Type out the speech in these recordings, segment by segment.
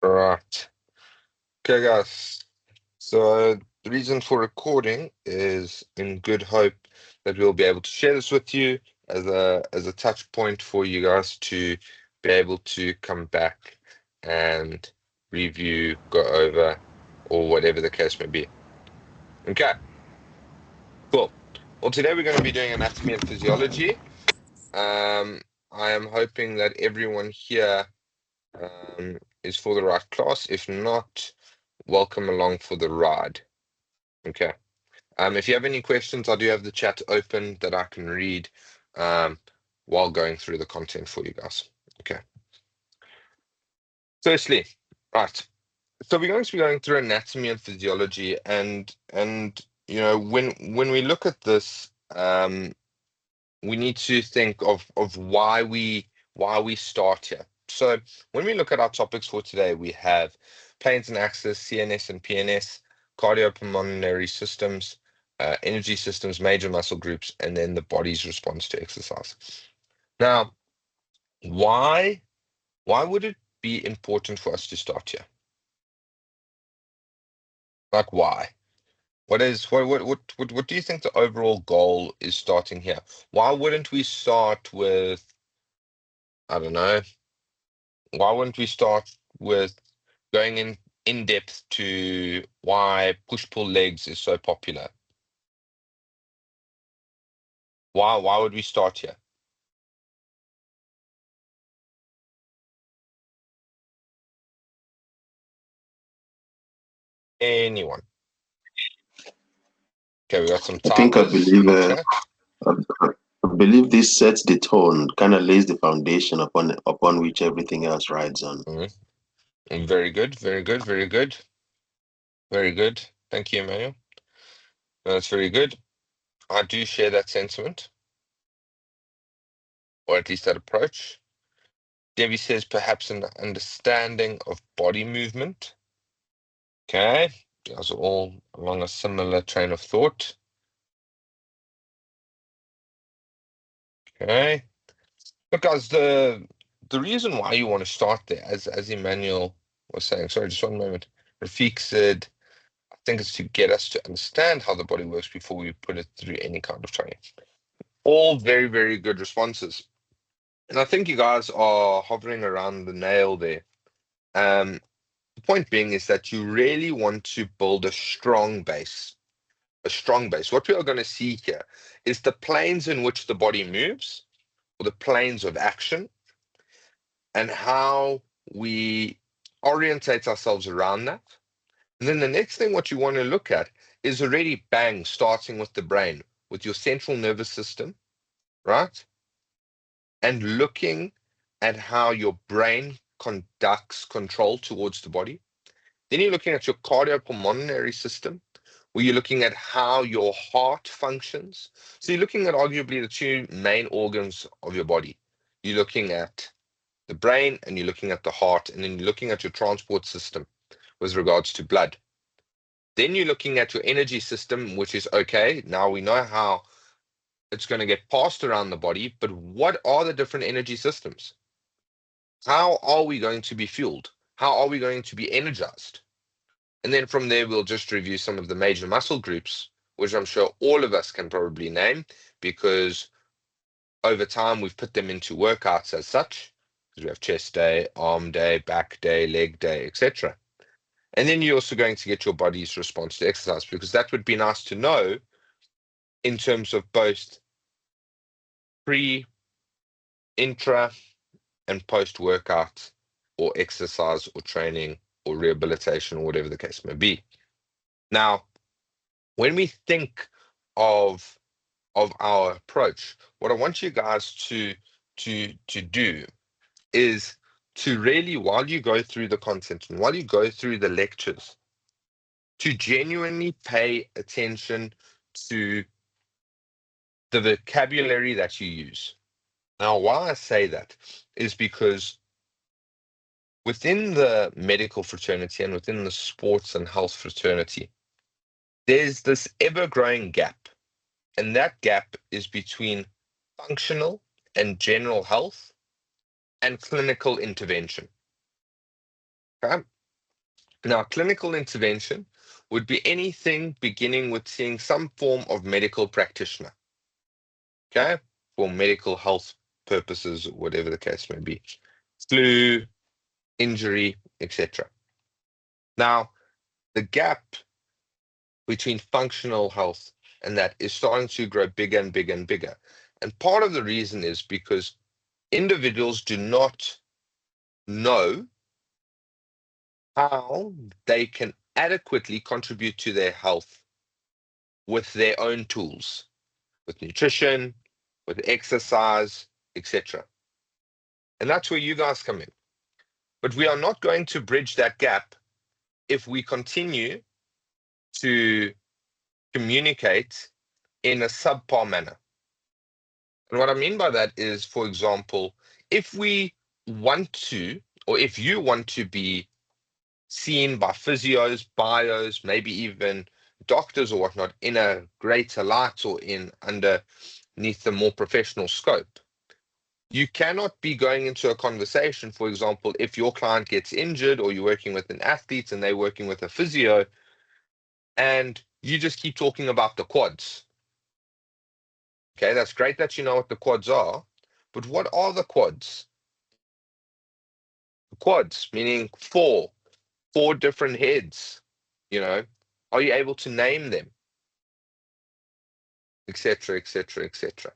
Right. Okay, guys. So the reason for recording is in good hope that we'll be able to share this with you as a touch point for you guys to be able to come back and review, go over, or whatever the case may be. Okay, cool. Well, today we're going to be doing anatomy and physiology. Um, I am hoping that everyone here is for the right class. If not, welcome along for the ride. Okay. If you have any questions, I do have the chat open that I can read um, while going through the content for you guys. Okay. Firstly, right. So we're going to be going through anatomy and physiology, and when we look at this, we need to think of why we start here. So when we look at our topics for today, we have planes and axis, CNS and PNS, cardiopulmonary systems, energy systems, major muscle groups, and then the body's response to exercise. Now, why would it be important for us to start here? Like why? What do you think the overall goal is starting here? Why wouldn't we start with, I don't know, why wouldn't we start with going in depth to why push-pull legs is so popular? Why would we start here? Anyone? Okay, we got some I think I typers believe in the chat. I I believe this sets the tone, kind of lays the foundation upon which everything else rides on. Mhm. Very good, very good, very good, very good. Thank you, Emmanuel. That's very good. I do share that sentiment, or at least that approach. Debbie says perhaps an understanding of body movement. Okay, you guys are all along a similar train of thought. Okay. Look, guys, the reason why you want to start there, as Emmanuel was saying, sorry, just one moment. Rafiq said, I think it's to get us to understand how the body works before we put it through any kind of training. All very, very good responses. And I think you guys are hovering around the nail there. The point being is that you really want to build a strong base. A strong base. What we are going to see here is the planes in which the body moves, or the planes of action, and how we orientate ourselves around that. And then the next thing what you want to look at is already bang, starting with the brain, with your central nervous system, right? And looking at how your brain conducts control towards the body. Then you're looking at your cardiopulmonary system, where you're looking at how your heart functions. So you're looking at arguably the two main organs of your body. You're looking at the brain and you're looking at the heart, and then you're looking at your transport system with regards to blood. Then you're looking at your energy system, which is okay. Now we know how it's going to get passed around the body, but what are the different energy systems? How are we going to be fueled? How are we going to be energized? And then from there, we'll just review some of the major muscle groups, which I'm sure all of us can probably name because over time we've put them into workouts as such, because we have chest day, arm day, back day, leg day, etc. And then you're also going to get your body's response to exercise, because that would be nice to know in terms of both pre, intra, and post workout or exercise or training or rehabilitation or whatever the case may be. Now, when we think of our approach, what I want you guys to do is to really, while you go through the content and while you go through the lectures, to genuinely pay attention to the vocabulary that you use. Now, why I say that is because within the medical fraternity and within the sports and health fraternity, there's this ever-growing gap. And that gap is between functional and general health and clinical intervention. Okay? Now, clinical intervention would be anything beginning with seeing some form of medical practitioner, okay, for medical health purposes, whatever the case may be, flu, injury, etc. Now, the gap between functional health and that is starting to grow bigger and bigger and bigger. And part of the reason is because individuals do not know how they can adequately contribute to their health with their own tools, with nutrition, with exercise, etc. And that's where you guys come in. But we are not going to bridge that gap if we continue to communicate in a subpar manner. And what I mean by that is, for example, if we want to, or if you want to be seen by physios, bios, maybe even doctors or whatnot in a greater light or in underneath the more professional scope, you cannot be going into a conversation, for example, if your client gets injured or you're working with an athlete and they're working with a physio, and you just keep talking about the quads. Okay, that's great that you know what the quads are, but what are the quads? The quads, meaning four different heads, you know, are you able to name them, etc., etc., etc.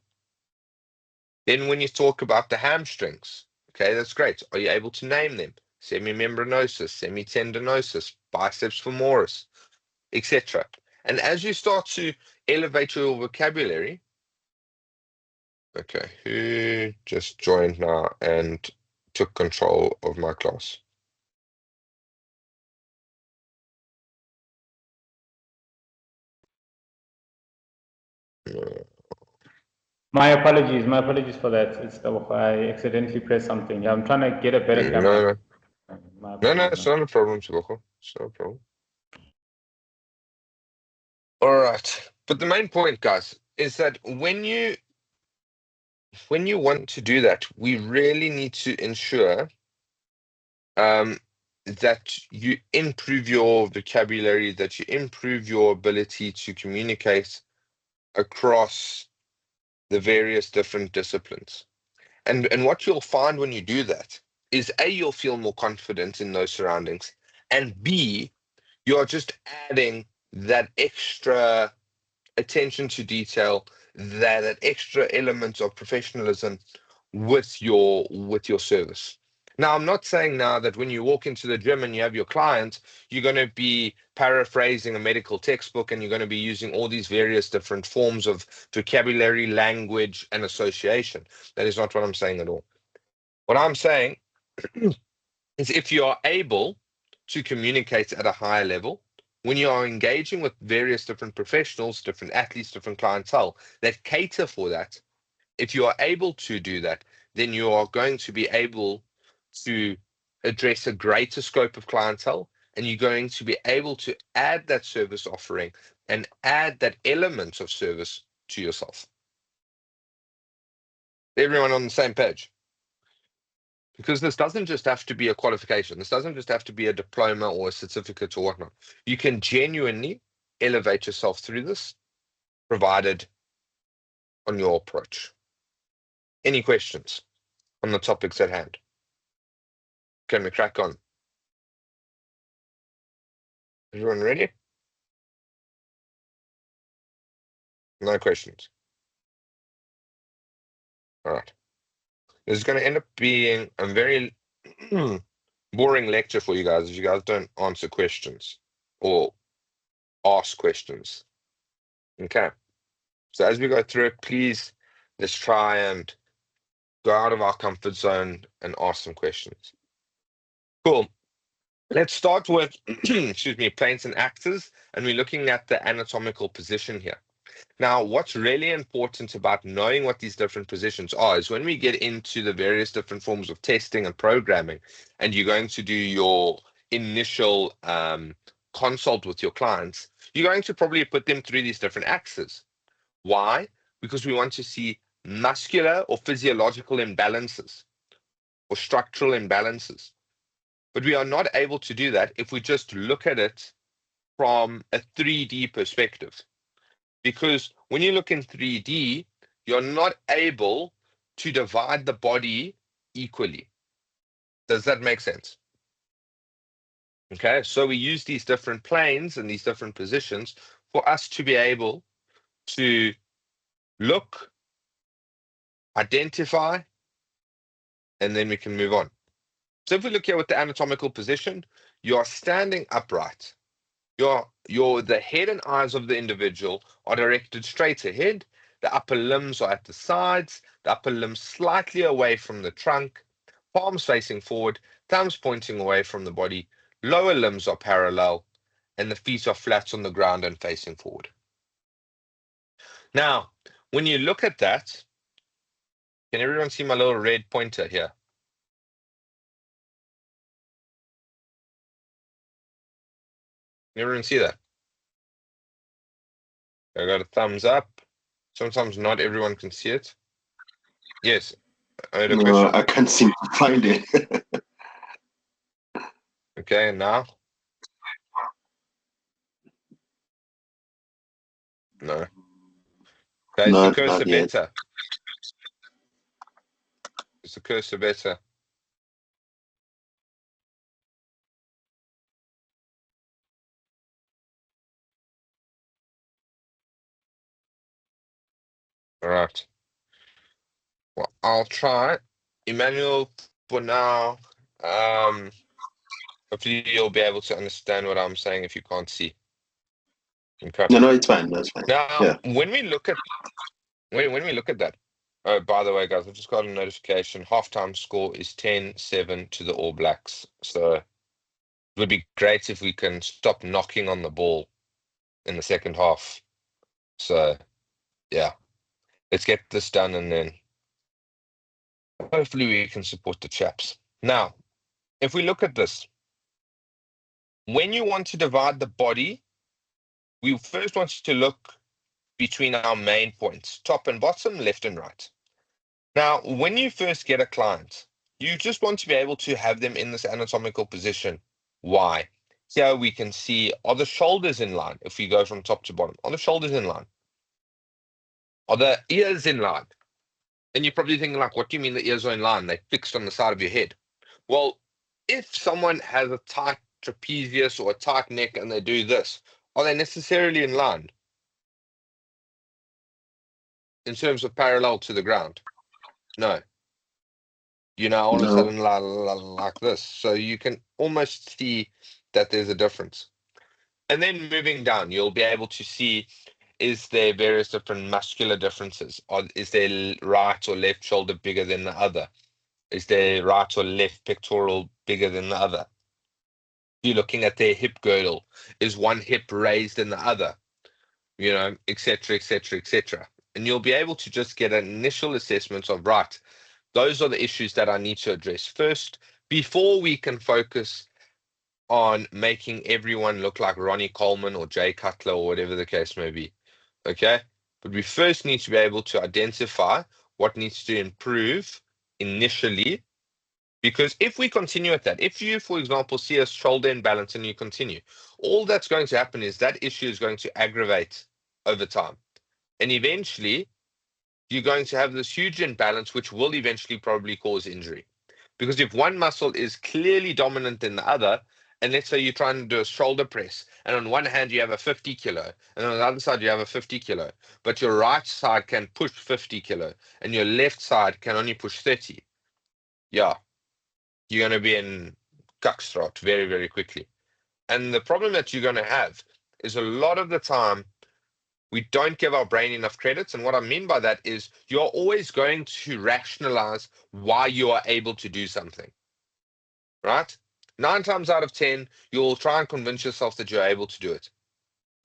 Then when you talk about the hamstrings, okay, that's great. Are you able to name them? Semimembranosus, semitendinosus, biceps femoris, etc. And as you start to elevate your vocabulary, okay, who just joined now and took control of my class? My apologies for that. It's I accidentally pressed something. I'm trying to get a better No, camera. no, My no, apologies, it's man. not a problem, Siboko. It's not a problem. All right. But the main point, guys, is that when you want to do that, we really need to ensure um, that you improve your vocabulary, that you improve your ability to communicate across the various different disciplines. And what you'll find when you do that is A, you'll feel more confident in those surroundings, and B, you're just adding that extra attention to detail, that extra element of professionalism with your service. Now, I'm not saying now that when you walk into the gym and you have your client, you're going to be paraphrasing a medical textbook and you're going to be using all these various different forms of vocabulary, language, and association. That is not what I'm saying at all. What I'm saying is if you are able to communicate at a higher level, when you are engaging with various different professionals, different athletes, different clientele that cater for that, if you are able to do that, then you are going to be able to address a greater scope of clientele, and you're going to be able to add that service offering and add that element of service to yourself. Everyone on the same page. Because this doesn't just have to be a qualification. This doesn't just have to be a diploma or a certificate or whatnot. You can genuinely elevate yourself through this, provided on your approach. Any questions on the topics at hand? Can we crack on? Everyone ready? No questions. All right. This is going to end up being a very boring lecture for you guys if you guys don't answer questions or ask questions. Okay. So as we go through it, please let's try and go out of our comfort zone and ask some questions. Cool. Let's start with, excuse me, planes and axes, and we're looking at the anatomical position here. Now, what's really important about knowing what these different positions are is when we get into the various different forms of testing and programming, and you're going to do your initial consult with your clients, you're going to probably put them through these different axes. Why? Because we want to see muscular or physiological imbalances or structural imbalances. But we are not able to do that if we just look at it from a 3D perspective. Because when you look in 3D, you're not able to divide the body equally. Does that make sense? Okay, so we use these different planes and these different positions for us to be able to look, identify, and then we can move on. So if we look here with the anatomical position, you're standing upright. The head and eyes of the individual are directed straight ahead. The upper limbs are at the sides, the upper limbs slightly away from the trunk, palms facing forward, thumbs pointing away from the body, lower limbs are parallel, and the feet are flat on the ground and facing forward. Now, when you look at that, can everyone see my little red pointer here? Can everyone see that? I got a thumbs up. Sometimes not everyone can see it. Yes, I had a No, question. I can't seem to find it. Okay, now? No. Okay, is the cursor Not yet. better? Is the cursor better? All right. Well, I'll try. Emmanuel, for now, hopefully you'll be able to understand what I'm saying if you can't see. Okay. No, it's fine. That's fine. Now, Yeah. when we look at that, oh, by the way, guys, I just got a notification. Halftime score is 10-7 to the All Blacks. So it would be great if we can stop knocking on the ball in the second half. So yeah, let's get this done and then hopefully we can support the chaps. Now, if we look at this, when you want to divide the body, we first want to look between our main points, top and bottom, left and right. Now, when you first get a client, you just want to be able to have them in this anatomical position. Why? Here we can see, are the shoulders in line? If we go from top to bottom, are the shoulders in line? Are the ears in line? And you're probably thinking like, what do you mean the ears are in line? They're fixed on the side of your head. Well, if someone has a tight trapezius or a tight neck and they do this, are they necessarily in line in terms of parallel to the ground? No. All of a No. sudden like this. So you can almost see that there's a difference. And then moving down, you'll be able to see, is there various different muscular differences? Is there right or left shoulder bigger than the other? Is there right or left pectoral bigger than the other? You're looking at their hip girdle. Is one hip raised than the other? Etc., etc., etc. And you'll be able to just get an initial assessment of, right, those are the issues that I need to address first before we can focus on making everyone look like Ronnie Coleman or Jay Cutler or whatever the case may be. Okay? But we first need to be able to identify what needs to improve initially. Because if we continue at that, if you, for example, see a shoulder imbalance and you continue, all that's going to happen is that issue is going to aggravate over time. And eventually, you're going to have this huge imbalance, which will eventually probably cause injury. Because if one muscle is clearly dominant than the other, and let's say you're trying to do a shoulder press, and on one hand you have a 50 kilo, and on the other side you have a 50 kilo, but your right side can push 50 kilo, and your left side can only push 30. Yeah, you're going to be in Kakstrot very, very quickly. And the problem that you're going to have is a lot of the time we don't give our brain enough credits. And what I mean by that is you're always going to rationalize why you are able to do something, right? 9 times out of 10, you'll try and convince yourself that you're able to do it.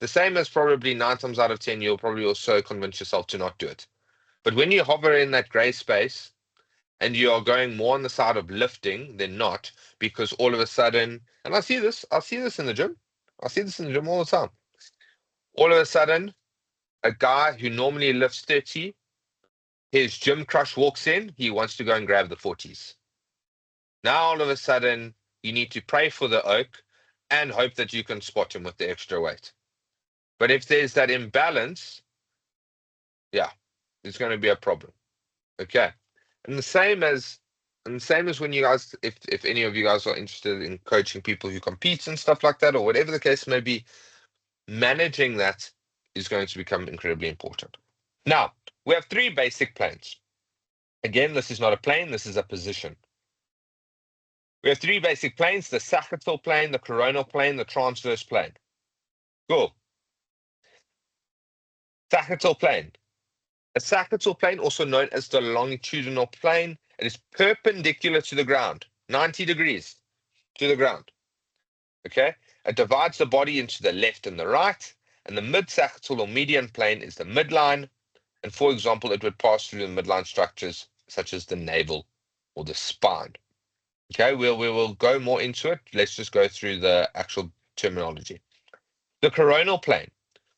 The same as probably 9 times out of 10, you'll probably also convince yourself to not do it. But when you hover in that gray space, and you are going more on the side of lifting than not, because all of a sudden, and I see this in the gym. I see this in the gym all the time. All of a sudden, a guy who normally lifts 30, his gym crush walks in, he wants to go and grab the 40s. Now all of a sudden, you need to pray for the oak and hope that you can spot him with the extra weight. But if there's that imbalance, yeah, there's going to be a problem. Okay. And the same as when you guys, if any of you guys are interested in coaching people who compete and stuff like that, or whatever the case may be, managing that is going to become incredibly important. Now, we have three basic planes. Again, this is not a plane, this is a position. We have three basic planes: the sagittal plane, the coronal plane, the transverse plane. Cool. Sagittal plane. A sagittal plane, also known as the longitudinal plane, it is perpendicular to the ground, 90 degrees to the ground. Okay? It divides the body into the left and the right, and the mid-sagittal or median plane is the midline. And for example, it would pass through the midline structures such as the navel or the spine. Okay, we will go more into it. Let's just go through the actual terminology. The coronal plane.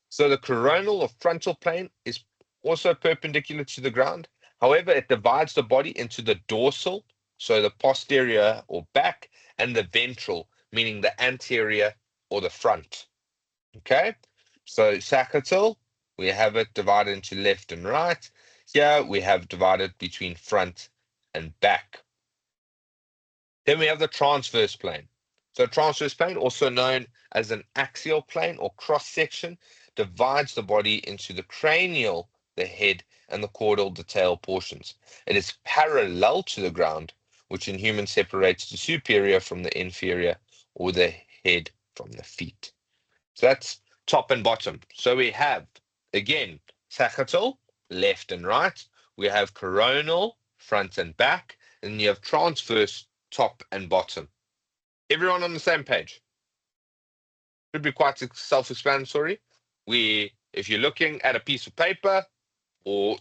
So the coronal or frontal plane is also perpendicular to the ground. However, it divides the body into the dorsal, so the posterior or back, and the ventral, meaning the anterior or the front. Okay, so sagittal, we have it divided into left and right. Here we have divided between front and back. Then we have the transverse plane. So transverse plane, also known as an axial plane or cross section, divides the body into the cranial, the head, and the caudal, the tail portions. It is parallel to the ground, which in humans separates the superior from the inferior, or the head from the feet. So that's top and bottom. So we have, again, sagittal, left and right. We have coronal, front and back. And you have transverse, top and bottom. Everyone on the same page? Should be quite self-explanatory. If you're looking at a piece of paper or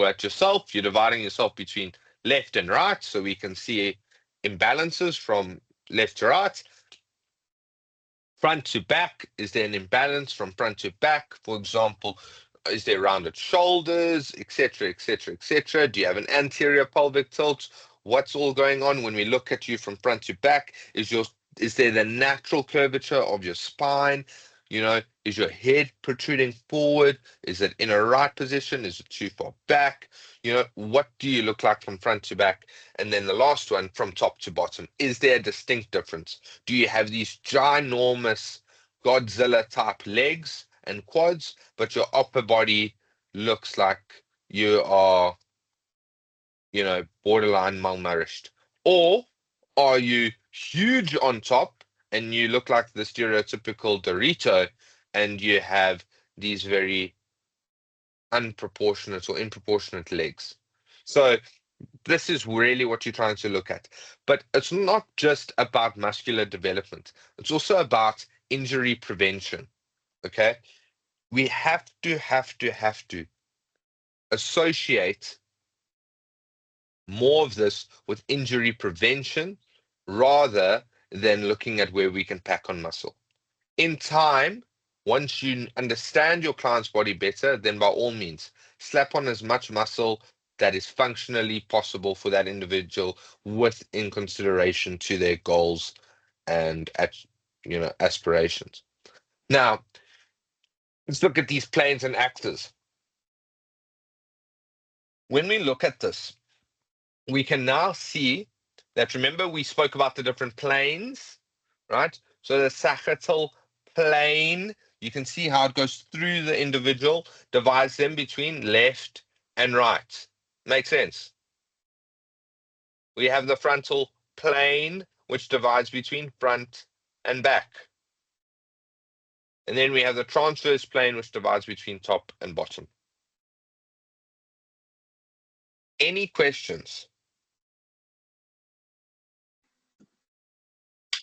at yourself, you're dividing yourself between left and right, so we can see imbalances from left to right. Front to back, is there an imbalance from front to back? For example, is there rounded shoulders, etc., etc., etc.? Do you have an anterior pelvic tilt? What's all going on when we look at you from front to back? Is there the natural curvature of your spine? You know, is your head protruding forward? Is it in a right position? Is it too far back? You know, what do you look like from front to back? And then the last one, from top to bottom, is there a distinct difference? Do you have these ginormous Godzilla type legs and quads, but your upper body looks like you are, you know, borderline malnourished? Or are you huge on top and you look like the stereotypical Dorito and you have these very unproportionate or improportionate legs? So this is really what you're trying to look at. But it's not just about muscular development. It's also about injury prevention. Okay? We have to associate more of this with injury prevention rather than looking at where we can pack on muscle. In time, once you understand your client's body better, then by all means, slap on as much muscle that is functionally possible for that individual within consideration to their goals and aspirations. Now, let's look at these planes and axes. When we look at this, we can now see that, remember, we spoke about the different planes, right? So the sagittal plane, you can see how it goes through the individual, divides them between left and right. Makes sense? We have the frontal plane, which divides between front and back. And then we have the transverse plane, which divides between top and bottom. Any questions?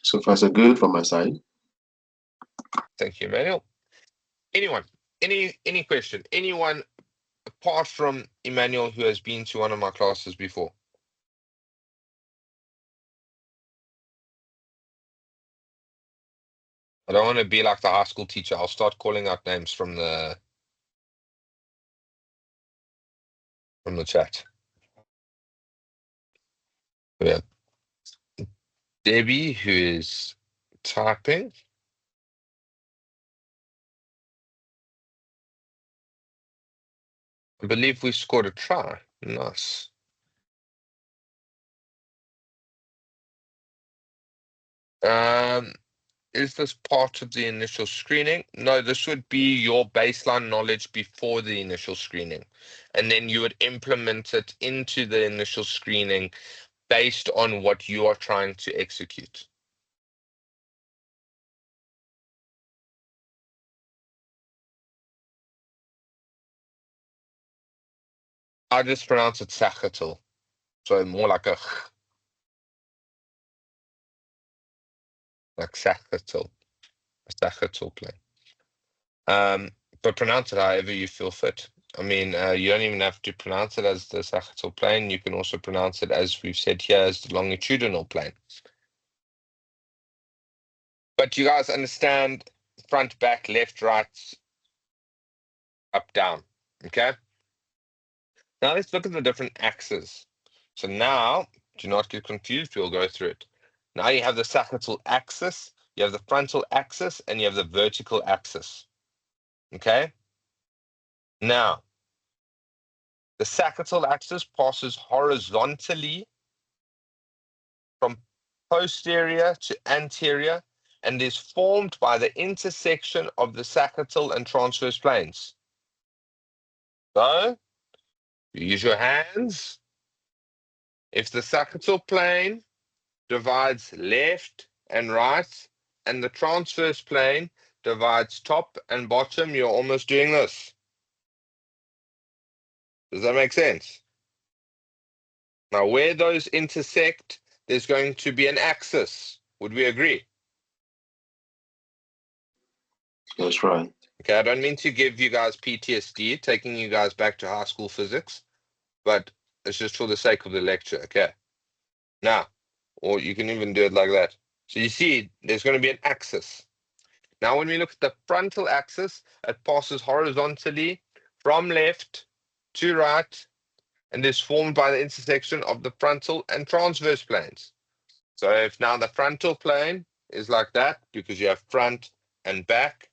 So far, so good from my side. Thank you, Emmanuel. Anyone? Any question? Anyone apart from Emmanuel who has been to one of my classes before? I don't want to be like the high school teacher. I'll start calling out names from the chat. Yeah. Debbie, who is typing. I believe we scored a try. Nice. Is this part of the initial screening? No, this would be your baseline knowledge before the initial screening. And then you would implement it into the initial screening based on what you are trying to execute. I just pronounce it sachatel. So more like a like sachatel, a sachatel plane. But pronounce it however you feel fit. I mean, you don't even have to pronounce it as the sachatel plane. You can also pronounce it, as we've said here, as the longitudinal plane. But you guys understand front, back, left, right, up, down. Okay? Now let's look at the different axes. So now, do not get confused, we'll go through it. Now you have the sagittal axis, you have the frontal axis, and you have the vertical axis. Okay? Now, the sagittal axis passes horizontally from posterior to anterior and is formed by the intersection of the sagittal and transverse planes. So, you use your hands. If the sagittal plane divides left and right, and the transverse plane divides top and bottom, you're almost doing this. Does that make sense? Now, where those intersect, there's going to be an axis. Would we agree? That's right. Okay, I don't mean to give you guys PTSD, taking you guys back to high school physics, but it's just for the sake of the lecture, okay? Now, or you can even do it like that. So you see, there's going to be an axis. Now, when we look at the frontal axis, it passes horizontally from left to right and is formed by the intersection of the frontal and transverse planes. So if now the frontal plane is like that, because you have front and back,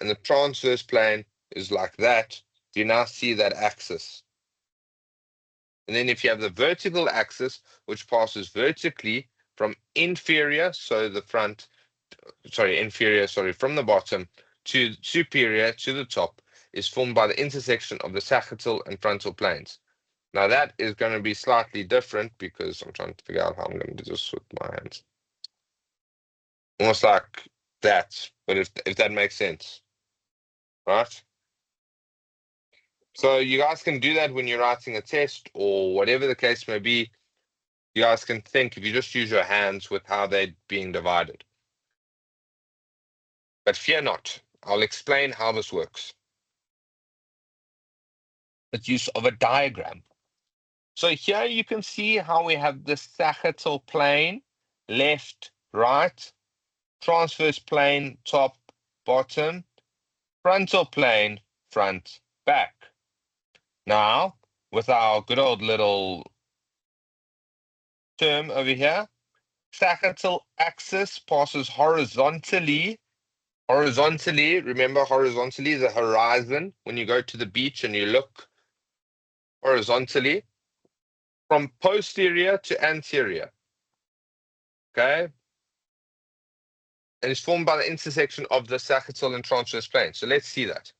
and the transverse plane is like that, do you now see that axis? And then if you have the vertical axis, which passes vertically from inferior, so the front, inferior, from the bottom to superior to the top, is formed by the intersection of the sagittal and frontal planes. Now that is going to be slightly different because I'm trying to figure out how I'm going to do this with my hands. Almost like that, but if that makes sense, right? So you guys can do that when you're writing a test or whatever the case may be. You guys can think if you just use your hands with how they're being divided. But fear not, I'll explain how this works. With use of a diagram. So here you can see how we have the sagittal plane, left, right, transverse plane, top, bottom, frontal plane, front, back. Now, with our good old little term over here, sagittal axis passes horizontally. Horizontally, remember horizontally, the horizon, when you go to the beach and you look horizontally, from posterior to anterior. Okay? And it's formed by the intersection of the sagittal and transverse plane. So let's see that.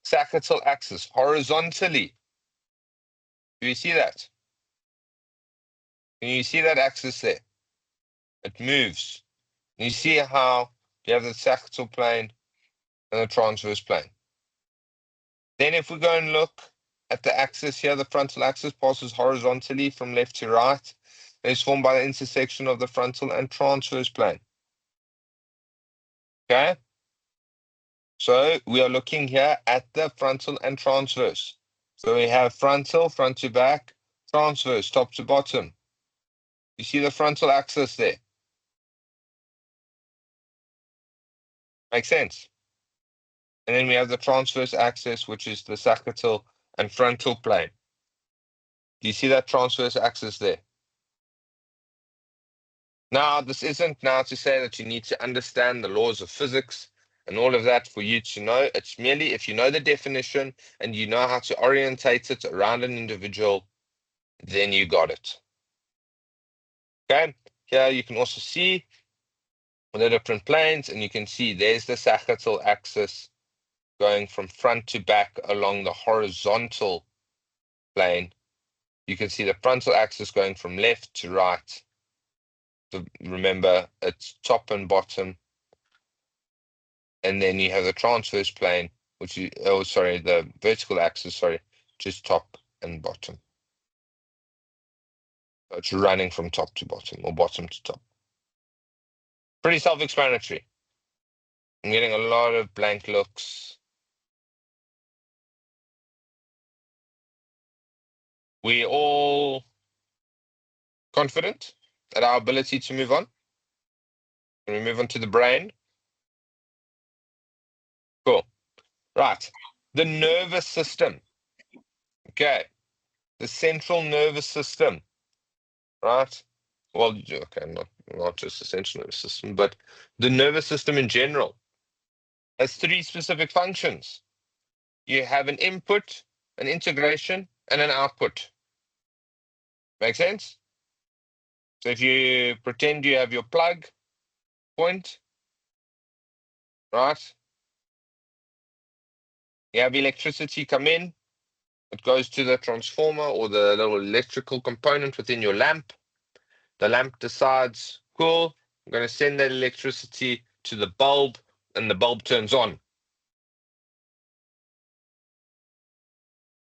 Sagittal axis horizontally. Do you see that? Can you see that axis there? It moves. And you see how you have the sagittal plane and the transverse plane. Then if we go and look at the axis here, the frontal axis passes horizontally from left to right. And is formed by the intersection of the frontal and transverse plane. Okay? So we are looking here at the frontal and transverse. So we have frontal, front to back, transverse, top to bottom. You see the frontal axis there? Makes sense? And then we have the transverse axis, which is the sagittal and frontal plane. Do you see that transverse axis there? Now, this isn't now to say that you need to understand the laws of physics and all of that for you to know. It's merely if you know the definition and you know how to orientate it around an individual, then you got it. Okay, here you can also see the different planes, and you can see there's the sagittal axis going from front to back along the horizontal plane. You can see the frontal axis going from left to right. So remember, it's top and bottom. And then you have the transverse plane, which is, oh, sorry, the vertical axis, sorry, just top and bottom. So it's running from top to bottom or bottom to top. Pretty self-explanatory. I'm getting a lot of blank looks. We all confident at our ability to move on? Can we move on to the brain? Cool. Right. The nervous system. Okay. The central nervous system. Right. Well, okay, not just the central nervous system, but the nervous system in general has three specific functions. You have an input, an integration, and an output. Make sense? So if you pretend you have your plug point, right? You have electricity come in, it goes to the transformer or the little electrical component within your lamp. The lamp decides, cool, I'm going to send that electricity to the bulb, and the bulb turns on.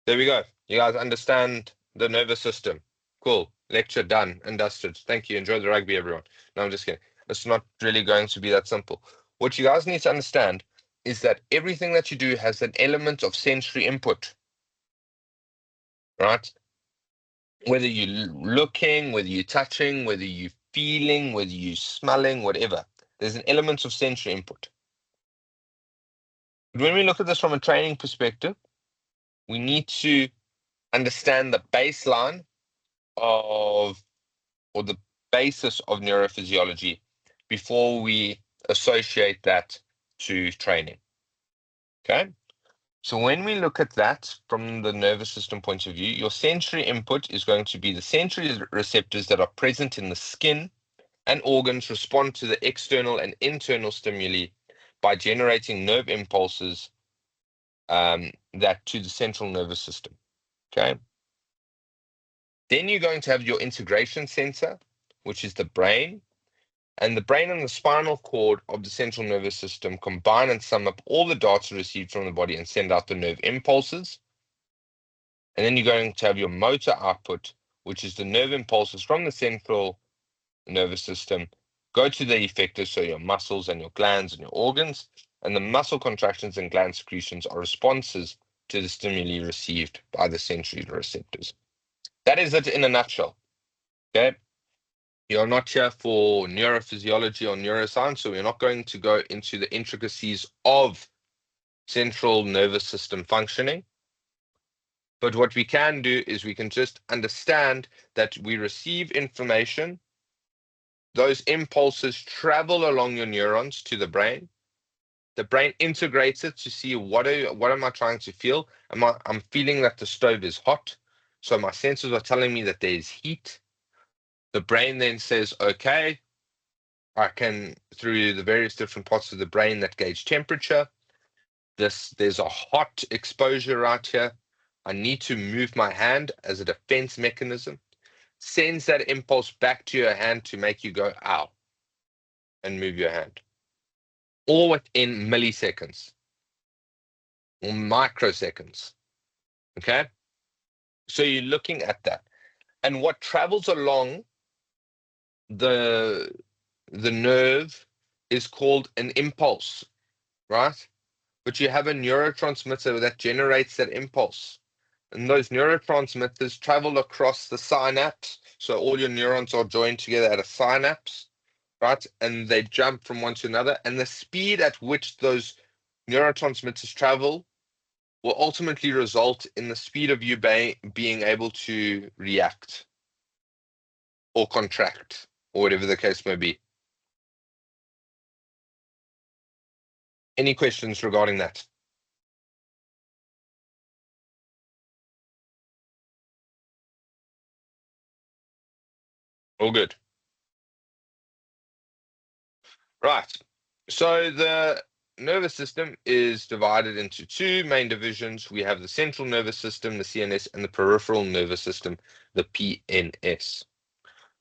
There we go. You guys understand the nervous system. Cool. Lecture done and dusted. Thank you. Enjoy the rugby, everyone. No, I'm just kidding. It's not really going to be that simple. What you guys need to understand is that everything that you do has an element of sensory input, right? Whether you're looking, whether you're touching, whether you're feeling, whether you're smelling, whatever, there's an element of sensory input. But when we look at this from a training perspective, we need to understand the baseline of or the basis of neurophysiology before we associate that to training. Okay. So when we look at that from the nervous system point of view, your sensory input is going to be the sensory receptors that are present in the skin and organs respond to the external and internal stimuli by generating nerve impulses that to the central nervous system. Okay. Then you're going to have your integration center, which is the brain. And the brain and the spinal cord of the central nervous system combine and sum up all the data received from the body and send out the nerve impulses. And then you're going to have your motor output, which is the nerve impulses from the central nervous system, go to the effectors, so your muscles and your glands and your organs. And the muscle contractions and gland secretions are responses to the stimuli received by the sensory receptors. That is it in a nutshell. Okay. You're not here for neurophysiology or neuroscience, so we're not going to go into the intricacies of central nervous system functioning. But what we can do is we can just understand that we receive information, those impulses travel along your neurons to the brain. The brain integrates it to see what am I trying to feel? I'm feeling that the stove is hot, so my senses are telling me that there's heat. The brain then says, okay, I can, through the various different parts of the brain that gauge temperature, there's a hot exposure right here. I need to move my hand as a defense mechanism. Sends that impulse back to your hand to make you go, ow, and move your hand. All within milliseconds or microseconds. Okay? So you're looking at that. And what travels along the nerve is called an impulse, right? But you have a neurotransmitter that generates that impulse. And those neurotransmitters travel across the synapse. So all your neurons are joined together at a synapse, right? And they jump from one to another. And the speed at which those neurotransmitters travel will ultimately result in the speed of you being able to react or contract or whatever the case may be. Any questions regarding that? All good. Right. So the nervous system is divided into two main divisions. We have the central nervous system, the CNS, and the peripheral nervous system, the PNS.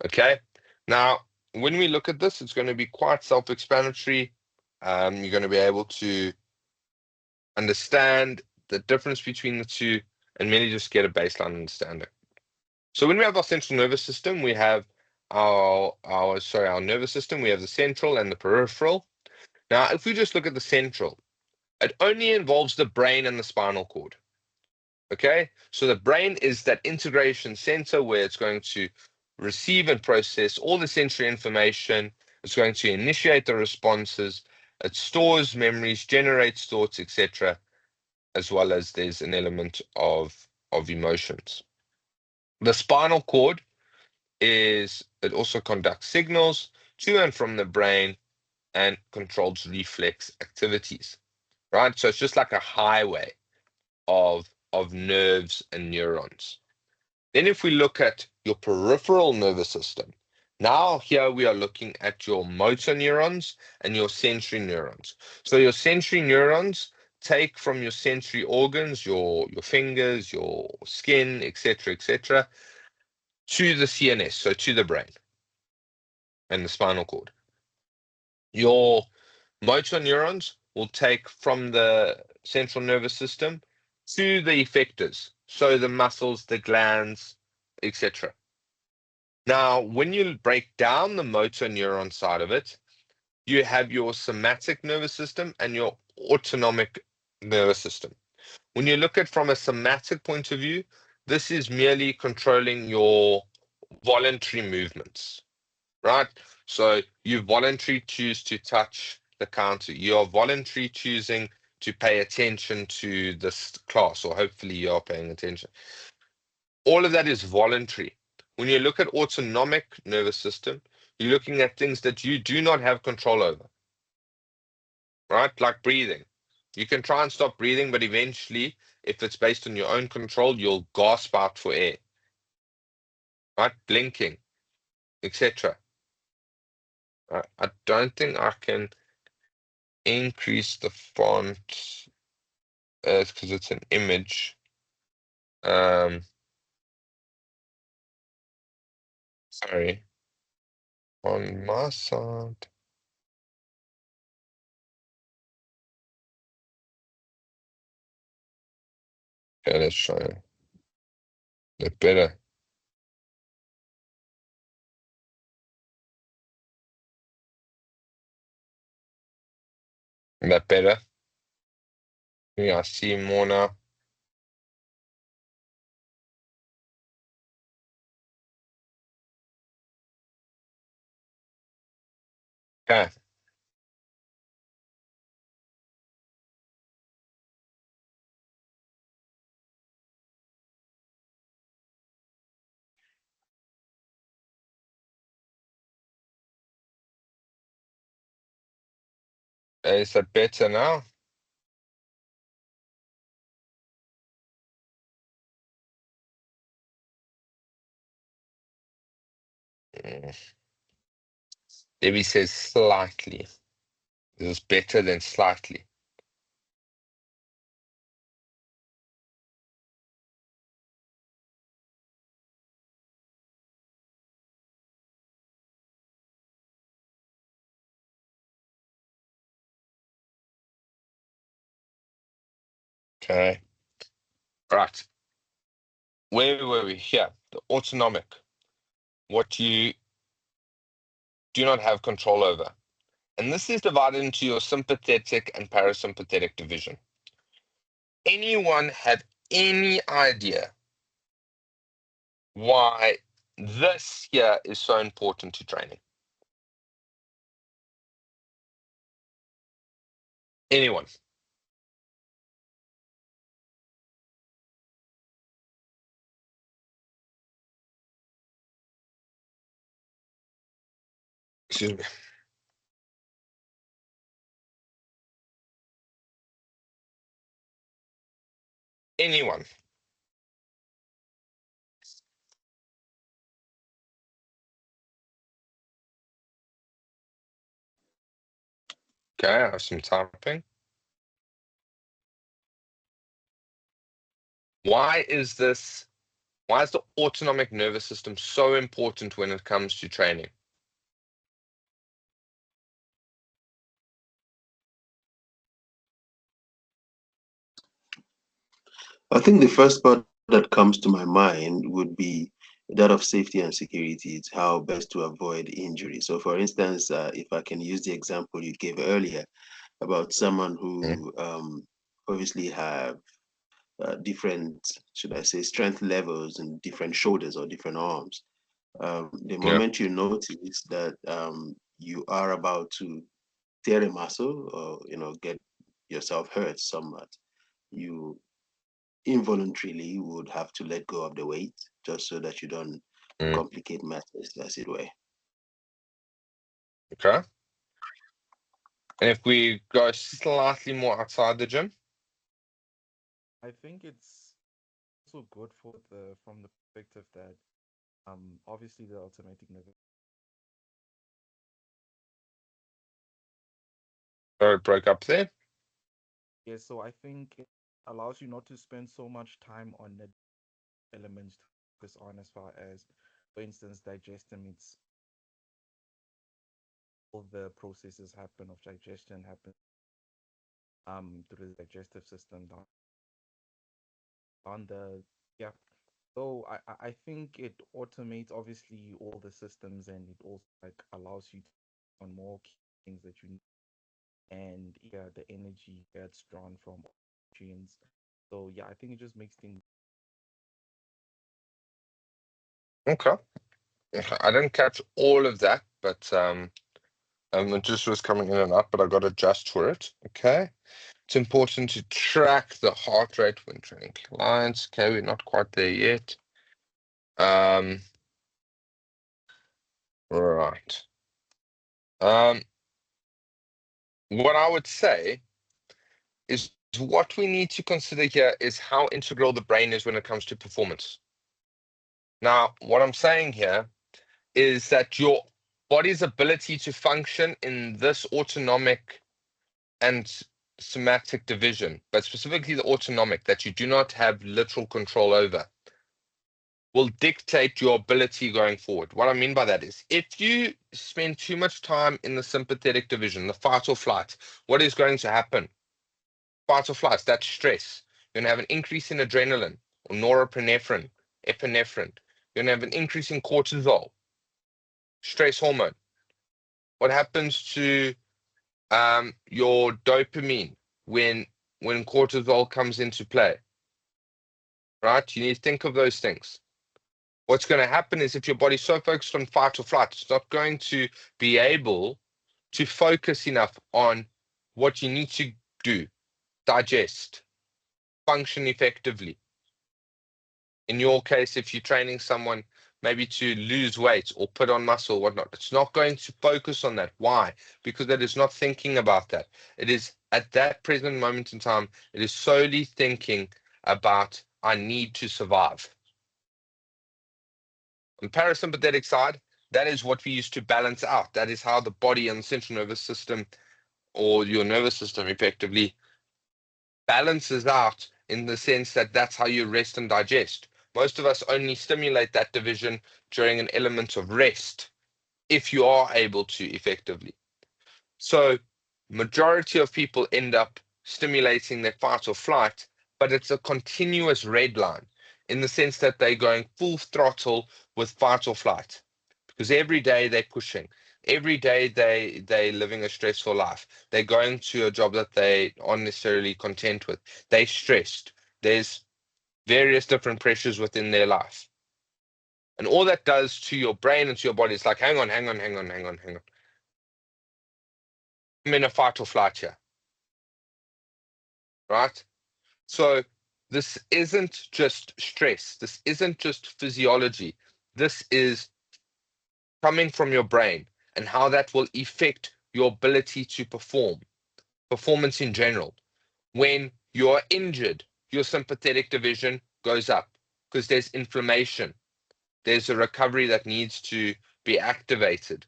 Okay. Now, when we look at this, it's going to be quite self-explanatory. You're going to be able to understand the difference between the two and merely just get a baseline understanding. So when we have our central nervous system, we have our nervous system, we have the central and the peripheral. Now, if we just look at the central, it only involves the brain and the spinal cord. Okay, so the brain is that integration center where it's going to receive and process all the sensory information. It's going to initiate the responses. It stores memories, generates thoughts, etc., as well as there's an element of emotions. The spinal cord it also conducts signals to and from the brain and controls reflex activities, right? So it's just like a highway of nerves and neurons. Then if we look at your peripheral nervous system, now here we are looking at your motor neurons and your sensory neurons. So your sensory neurons take from your sensory organs, your fingers, your skin, etc., to the CNS, so to the brain and the spinal cord. Your motor neurons will take from the central nervous system to the effectors, so the muscles, the glands, etc. Now, when you break down the motor neuron side of it, you have your somatic nervous system and your autonomic nervous system. When you look at from a somatic point of view, this is merely controlling your voluntary movements, right? So you voluntarily choose to touch the counter. You are voluntarily choosing to pay attention to this class, or hopefully you are paying attention. All of that is voluntary. When you look at autonomic nervous system, you're looking at things that you do not have control over, right? Like breathing. You can try and stop breathing, but eventually, if it's based on your own control, you'll gasp out for air, right? Blinking, etc. I don't think I can increase the font because it's an image. Sorry, on my side. Okay, let's try it better. That better? Yeah, I see more now. Okay. Is that better now? Mm. Debbie says slightly. This is better than slightly. Okay. Right. Where were we? Here. The autonomic. What you do not have control over. And this is divided into your sympathetic and parasympathetic division. Anyone have any idea why this here is so important to training? Anyone? Excuse me. Anyone? Okay, I have some typing. Why is the autonomic nervous system so important when it comes to training? I think the first part that comes to my mind would be that of safety and security. It's how best to avoid injury. So, for instance, if I can use the example you gave earlier about someone Mm, who obviously have different, should I say, strength levels in different shoulders or different arms. The yeah. moment you notice that you are about to tear a muscle or get yourself hurt somewhat, you involuntarily would have to let go of the weight just so that you don't Mm, complicate matters, as it were. okay. And if we go slightly more outside the gym, I think it's also good for the from the perspective that obviously the automatic nervous. or it broke up there. Yeah, so I think it allows you not to spend so much time on the elements to focus on as far as, for instance, digestion. It's all the processes happen of digestion happen through the digestive system down the yeah. So I think it automates obviously all the systems, and it also like allows you to on more key things that you need, and yeah, the energy gets drawn from genes. So yeah, I think it just makes things. Okay. Okay. I didn't catch all of that, but it just was coming in and out, but I got to adjust for it. Okay. It's important to track the heart rate when training clients. Okay, we're not quite there yet. Um, right. Um, what I would say is what we need to consider here is how integral the brain is when it comes to performance. Now, what I'm saying here is that your body's ability to function in this autonomic and somatic division, but specifically the autonomic that you do not have literal control over, will dictate your ability going forward. What I mean by that is if you spend too much time in the sympathetic division, the fight or flight, what is going to happen? Fight or flight, that's stress. You're going to have an increase in adrenaline or norepinephrine, epinephrine. You're going to have an increase in cortisol, stress hormone. What happens to your dopamine when cortisol comes into play? Right? You need to think of those things. What's going to happen is if your body's so focused on fight or flight, it's not going to be able to focus enough on what you need to do, digest, function effectively. In your case, if you're training someone maybe to lose weight or put on muscle or whatnot, it's not going to focus on that. Why? Because it is not thinking about that. It is at that present moment in time, it is solely thinking about, I need to survive. On the parasympathetic side, that is what we use to balance out. That is how the body and the central nervous system, or your nervous system effectively, balances out in the sense that that's how you rest and digest. Most of us only stimulate that division during an element of rest, if you are able to effectively. So, majority of people end up stimulating their fight or flight, but it's a continuous red line in the sense that they're going full throttle with fight or flight because every day they're pushing. Every day they're living a stressful life. They're going to a job that they aren't necessarily content with. They're stressed. There's various different pressures within their life. And all that does to your brain and to your body is like, hang on, hang on, hang on, hang on, hang on. I'm in a fight or flight here, right? So this isn't just stress. This isn't just physiology. This is coming from your brain. and how that will affect your ability to performance in general. When you're injured, your sympathetic division goes up because there's inflammation. There's a recovery that needs to be activated.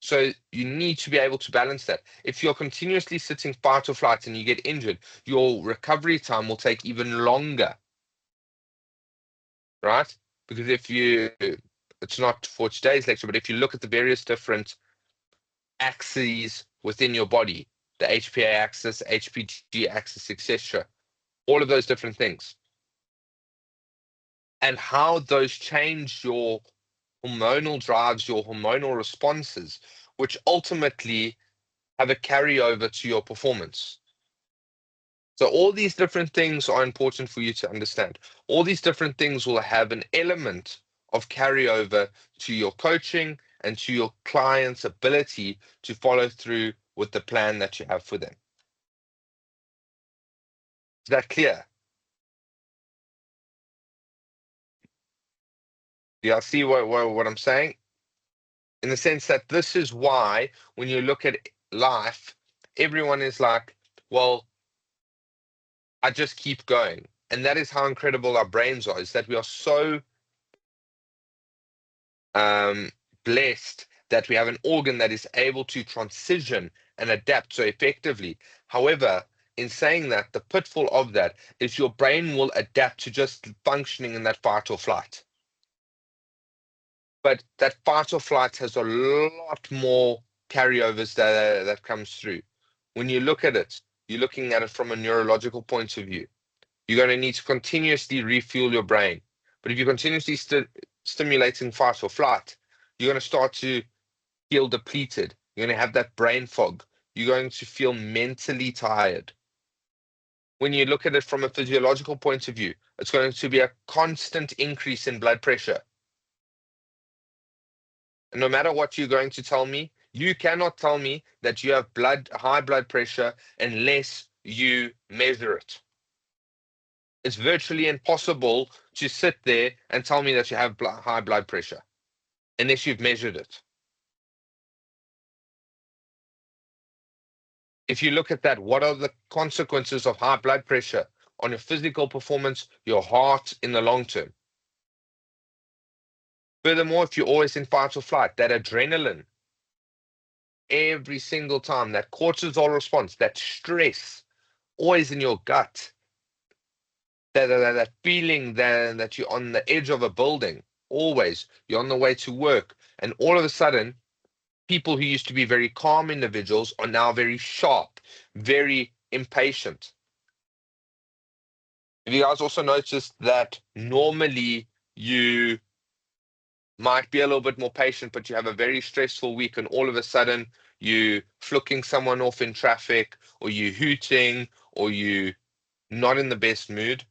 So you need to be able to balance that. If you're continuously sitting fight or flight and you get injured, your recovery time will take even longer, right? Because it's not for today's lecture, but if you look at the various different axes within your body, the HPA axis, HPG axis, etc., all of those different things, and how those change your hormonal drives, your hormonal responses, which ultimately have a carryover to your performance. So all these different things are important for you to understand. All these different things will have an element of carryover to your coaching and to your client's ability to follow through with the plan that you have for them. Is that clear? Do y'all see what I'm saying? In the sense that this is why when you look at life, everyone is like, well, I just keep going. And that is how incredible our brains are, is that we are so um, blessed that we have an organ that is able to transition and adapt so effectively. However, in saying that, the pitfall of that is your brain will adapt to just functioning in that fight or flight. But that fight or flight has a lot more carryovers that comes through. When you look at it, you're looking at it from a neurological point of view. You're going to need to continuously refuel your brain. But if you're continuously stimulating fight or flight, you're going to start to feel depleted. You're going to have that brain fog. You're going to feel mentally tired. When you look at it from a physiological point of view, it's going to be a constant increase in blood pressure. And no matter what you're going to tell me, you cannot tell me that you have high blood pressure unless you measure it. It's virtually impossible to sit there and tell me that you have high blood pressure unless you've measured it. If you look at that, what are the consequences of high blood pressure on your physical performance, your heart in the long term? Furthermore, if you're always in fight or flight, that adrenaline, every single time, that cortisol response, that stress, always in your gut, that feeling that you're on the edge of a building, always, you're on the way to work, and all of a sudden, people who used to be very calm individuals are now very sharp, very impatient. Have you guys also noticed that normally you might be a little bit more patient, but you have a very stressful week and all of a sudden you flicking someone off in traffic or you hooting or you not in the best mood?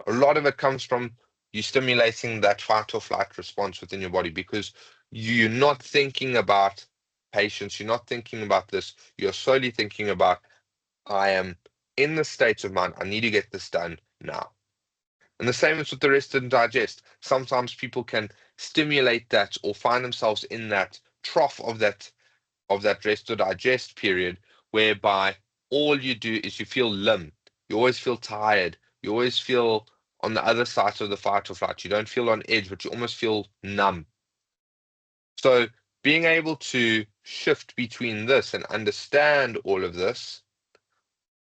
A lot of it comes from you stimulating that fight or flight response within your body because you're not thinking about patience, you're not thinking about this, you're solely thinking about, I am in the state of mind, I need to get this done now. And the same is with the rest and digest. Sometimes people can stimulate that or find themselves in that trough of that rest or digest period whereby all you do is you feel limp. You always feel tired. You always feel on the other side of the fight or flight. You don't feel on edge, but you almost feel numb. So being able to shift between this and understand all of this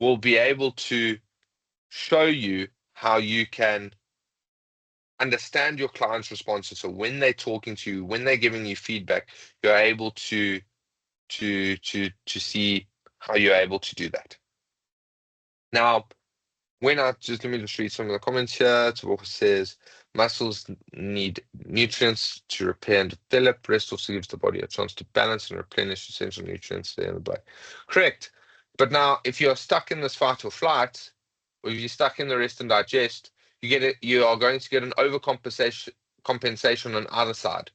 will be able to show you how you can understand your client's responses. So when they're talking to you, when they're giving you feedback, you're able to see how you're able to do that. Now, let me just read some of the comments here. Taboko says, muscles need nutrients to repair and develop. Rest also gives the body a chance to balance and replenish essential nutrients there in the body. Correct. But now, if you're stuck in this fight or flight, or if you're stuck in the rest and digest, you are going to get an compensation on either side.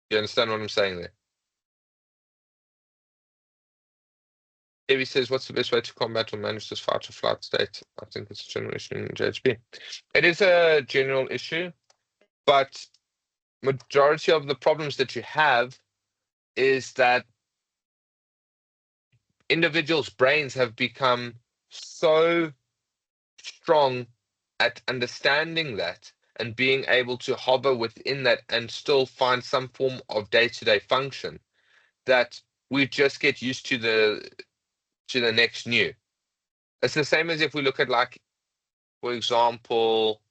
You understand what I'm saying there? Davey says, what's the best way to combat or manage this fight or flight state? I think it's a general issue in JHB. It is a general issue, but majority of the problems that you have is that individuals' brains have become so strong at understanding that and being able to hover within that and still find some form of day-to-day function that we just get used to the next new. It's the same as if we look at, like, for example,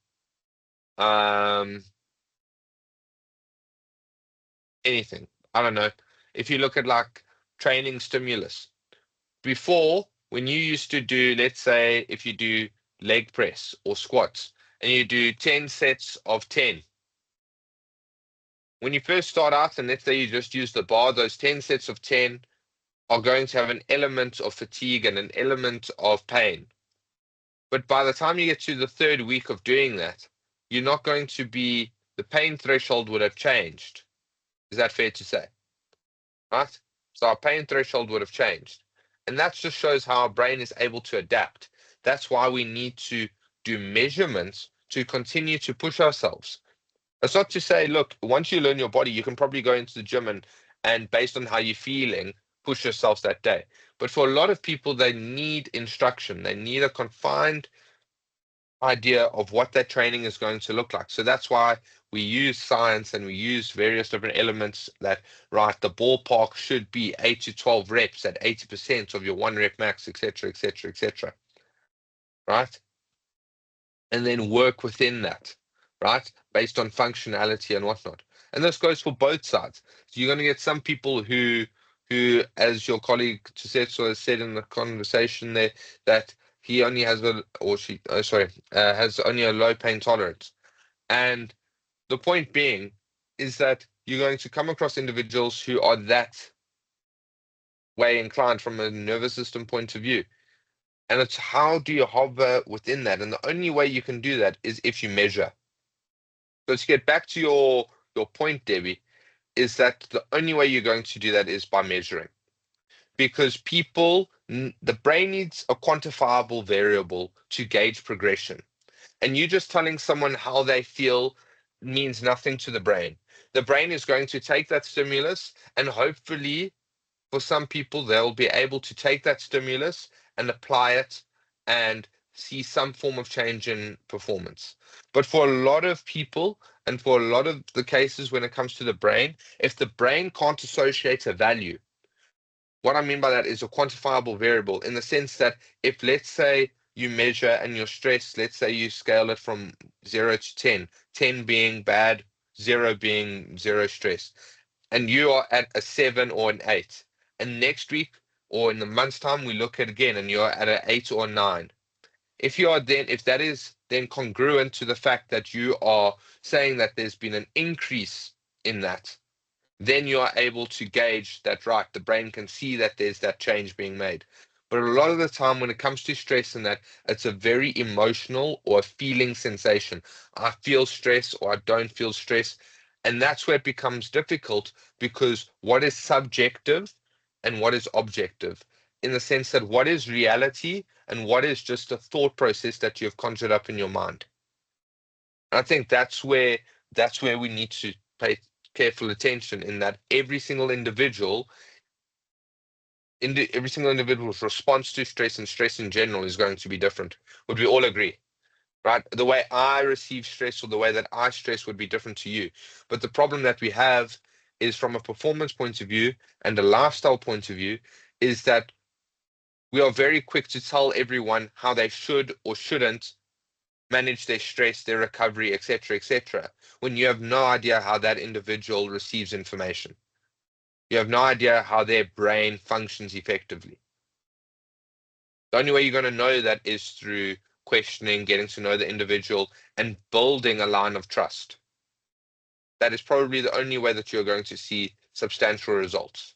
um anything. I don't know. If you look at, like, training stimulus. Before, when you used to do, let's say, if you do leg press or squats and you do 10 sets of 10, when you first start out and let's say you just use the bar, those 10 sets of 10 are going to have an element of fatigue and an element of pain. But by the time you get to the third week of doing that, you're not going to be, the pain threshold would have changed. Is that fair to say? Right? So our pain threshold would have changed. And that just shows how our brain is able to adapt. That's why we need to do measurements to continue to push ourselves. It's not to say, look, once you learn your body, you can probably go into the gym and based on how you're feeling, push yourselves that day. But for a lot of people, they need instruction. They need a confined idea of what that training is going to look like. So that's why we use science and we use various different elements that, right, the ballpark should be 8 to 12 reps at 80% of your 1 rep max, etc., etc., etc., right? And then work within that, right? Based on functionality and whatnot. And this goes for both sides. So you're going to get some people who, as your colleague Chisetso has said in the conversation there, that he only has a, or she, oh, sorry, has only a low pain tolerance. And the point being is that you're going to come across individuals who are that way inclined from a nervous system point of view. And it's how do you hover within that? And the only way you can do that is if you measure. So to get back to your point, Debbie, is that the only way you're going to do that is by measuring. Because the brain needs a quantifiable variable to gauge progression. And you just telling someone how they feel means nothing to the brain. The brain is going to take that stimulus and hopefully for some people, they'll be able to take that stimulus and apply it and see some form of change in performance. But for a lot of people, and for a lot of the cases when it comes to the brain, if the brain can't associate a value, what I mean by that is a quantifiable variable in the sense that if, let's say, you measure and your stress, let's say you scale it from 0 to 10, 10 being bad, 0 being zero stress, and you are at a 7 or an 8, and next week or in the month's time we look at again and you're at an 8 or 9. If that is then congruent to the fact that you are saying that there's been an increase in that, then you are able to gauge that, right, the brain can see that there's that change being made. But a lot of the time when it comes to stress and that, it's a very emotional or a feeling sensation. I feel stress or I don't feel stress. And that's where it becomes difficult because what is subjective and what is objective, in the sense that what is reality and what is just a thought process that you've conjured up in your mind. I think that's where we need to pay careful attention in that every single individual's response to stress and stress in general is going to be different. Would we all agree? Right? The way I receive stress or the way that I stress would be different to you. But the problem that we have is from a performance point of view and a lifestyle point of view is that we are very quick to tell everyone how they should or shouldn't manage their stress, their recovery, etc., when you have no idea how that individual receives information. You have no idea how their brain functions effectively. The only way you're going to know that is through questioning, getting to know the individual, and building a line of trust. That is probably the only way that you're going to see substantial results.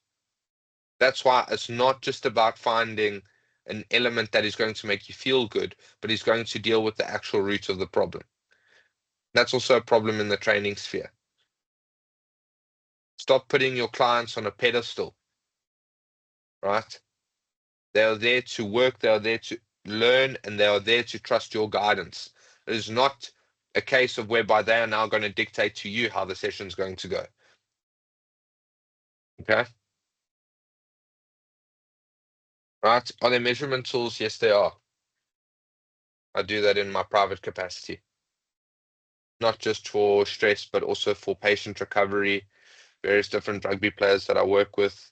That's why it's not just about finding an element that is going to make you feel good, but is going to deal with the actual root of the problem. That's also a problem in the training sphere. Stop putting your clients on a pedestal, right? They are there to work, they are there to learn, and they are there to trust your guidance. It is not a case of whereby they are now going to dictate to you how the session's going to go. Okay. Right. Are there measurement tools? Yes, there are. I do that in my private capacity, not just for stress, but also for patient recovery, various different rugby players that I work with,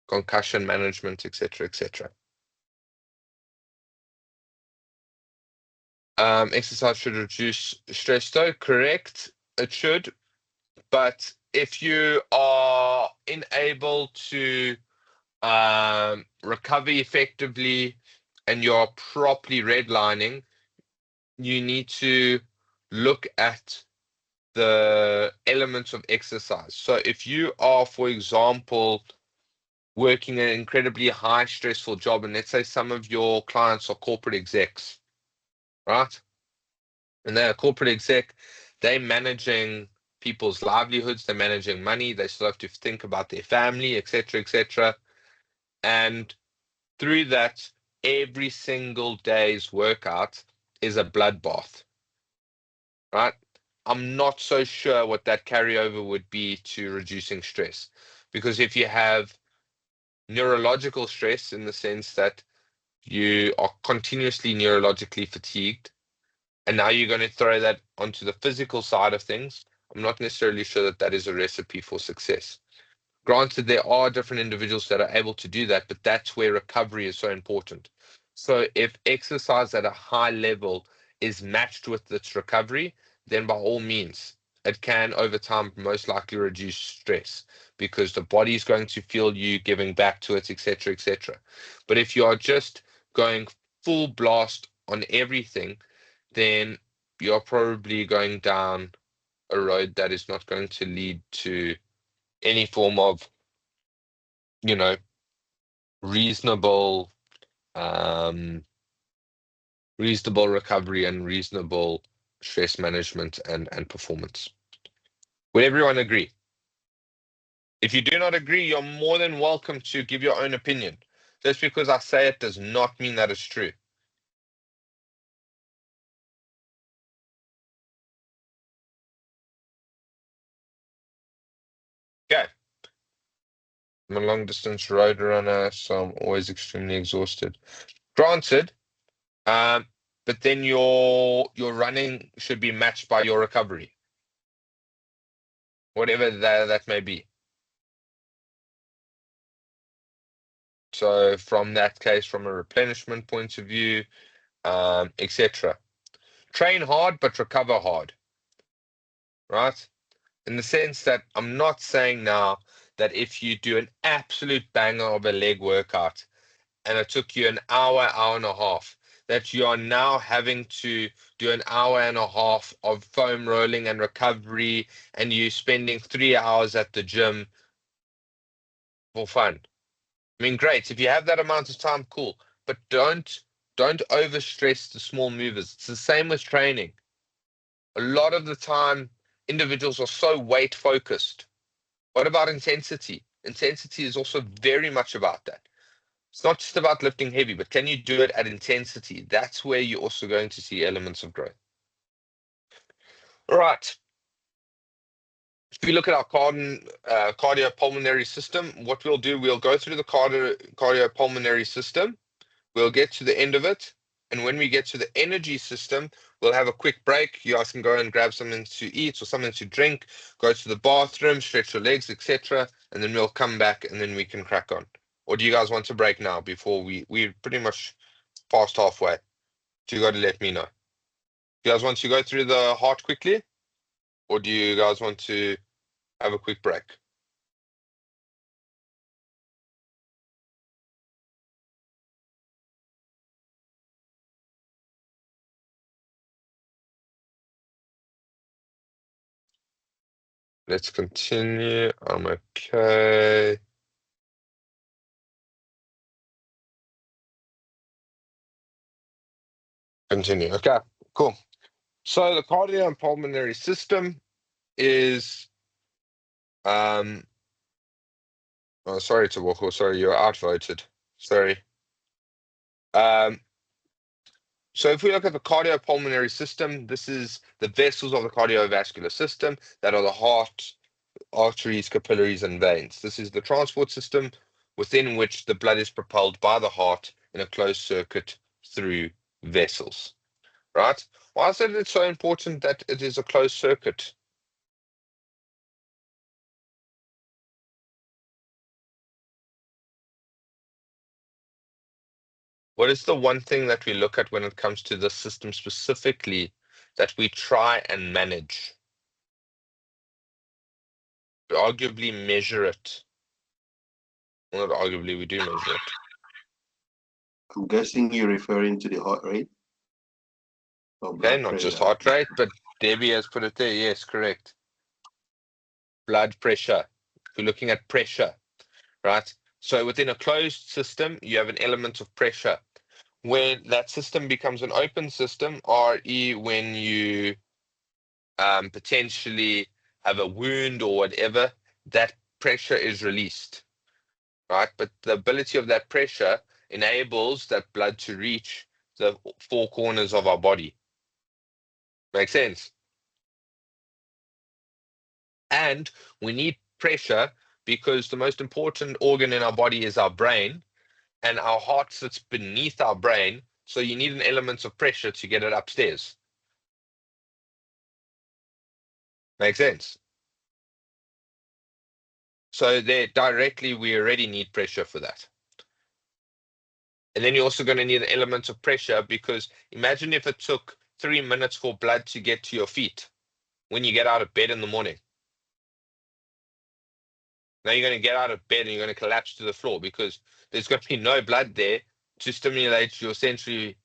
concussion management, etc., etc. Exercise should reduce stress, though. Correct, it should. But if you are unable to recover effectively and you're properly redlining, you need to look at the elements of exercise. So if you are, for example, working an incredibly high stressful job, and let's say some of your clients are corporate execs, right? And they're a corporate exec, they're managing people's livelihoods, they're managing money, they still have to think about their family, etc., etc. And through that, every single day's workout is a bloodbath, right? I'm not so sure what that carryover would be to reducing stress. Because if you have neurological stress in the sense that you are continuously neurologically fatigued, and now you're going to throw that onto the physical side of things, I'm not necessarily sure that that is a recipe for success. Granted, there are different individuals that are able to do that, but that's where recovery is so important. So if exercise at a high level is matched with its recovery, then by all means, it can over time most likely reduce stress because the body is going to feel you giving back to it, etc., etc. But if you are just going full blast on everything, then you're probably going down a road that is not going to lead to any form of, you know, reasonable reasonable recovery and reasonable stress management and performance. Would everyone agree? If you do not agree, you're more than welcome to give your own opinion. Just because I say it does not mean that it's true. Okay. I'm a long distance road runner, so I'm always extremely exhausted. Granted, um, but then your running should be matched by your recovery, whatever that may be. So from that case, from a replenishment point of view, etc. Train hard, but recover hard, right? In the sense that I'm not saying now that if you do an absolute banger of a leg workout and it took you an hour, hour and a half, that you are now having to do an hour and a half of foam rolling and recovery, and you spending 3 hours at the gym for fun. I mean, great. If you have that amount of time, cool. But don't overstress the small movers. It's the same with training. A lot of the time, individuals are so weight focused. What about intensity? Intensity is also very much about that. It's not just about lifting heavy, but can you do it at intensity? That's where you're also going to see elements of growth. All right. If we look at our cardiopulmonary system, what we'll do, we'll go through the cardiopulmonary system. We'll get to the end of it. And when we get to the energy system, we'll have a quick break. You guys can go and grab something to eat or something to drink, go to the bathroom, stretch your legs, etc. And then we'll come back and then we can crack on. Or do you guys want to break now before we're pretty much past halfway? So you got to let me know. You guys want to go through the heart quickly? Or do you guys want to have a quick break? Let's continue. I'm okay. Continue. Okay, cool. So the cardio and pulmonary system is oh, sorry to Woko, sorry, you're outvoted. Sorry. Um So if we look at the cardiopulmonary system, this is the vessels of the cardiovascular system that are the heart, arteries, capillaries, and veins. This is the transport system within which the blood is propelled by the heart in a closed circuit through vessels, right? Why is it so important that it is a closed circuit? What is the one thing that we look at when it comes to the system specifically that we try and manage? We arguably measure it. Well, not arguably, we do measure it. I'm guessing you're referring to the heart rate or Okay, blood not just pressure. heart rate, but Debbie has put it there. Yes, correct. Blood pressure. We're looking at pressure, right? So within a closed system, you have an element of pressure. When that system becomes an open system, i.e., when you potentially have a wound or whatever, that pressure is released, right? But the ability of that pressure enables that blood to reach the four corners of our body. Make sense? And we need pressure because the most important organ in our body is our brain, and our heart sits beneath our brain. So you need an element of pressure to get it upstairs. Make sense? So there directly, we already need pressure for that. And then you're also going to need an element of pressure because imagine if it took 3 minutes for blood to get to your feet when you get out of bed in the morning. Now you're going to get out of bed and you're going to collapse to the floor because there's going to be no blood there to stimulate your sensory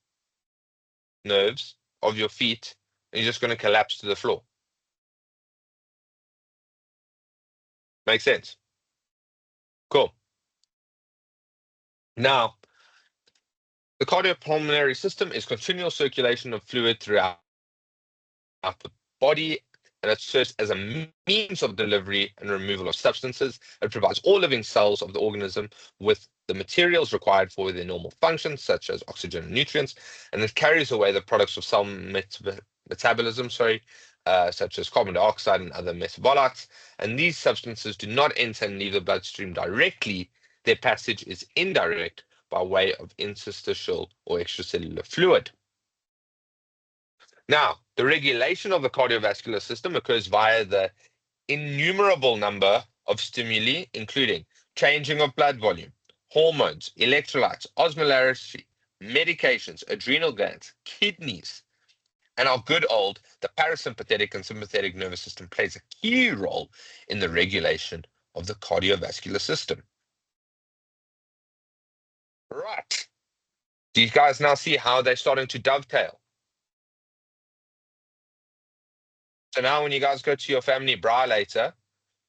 nerves of your feet, and you're just going to collapse to the floor. Make sense? Cool. Now, the cardiopulmonary system is continual circulation of fluid throughout the body, and it serves as a means of delivery and removal of substances. It provides all living cells of the organism with the materials required for their normal functions, such as oxygen and nutrients, and it carries away the products of cell metabolism, such as carbon dioxide and other metabolites. And these substances do not enter and leave the bloodstream directly. Their passage is indirect by way of interstitial or extracellular fluid. Now, the regulation of the cardiovascular system occurs via the innumerable number of stimuli, including changing of blood volume, hormones, electrolytes, osmolarity, medications, adrenal glands, kidneys, and our good old, the parasympathetic and sympathetic nervous system plays a key role in the regulation of the cardiovascular system. Right. Do you guys now see how they're starting to dovetail? So now when you guys go to your family bra later,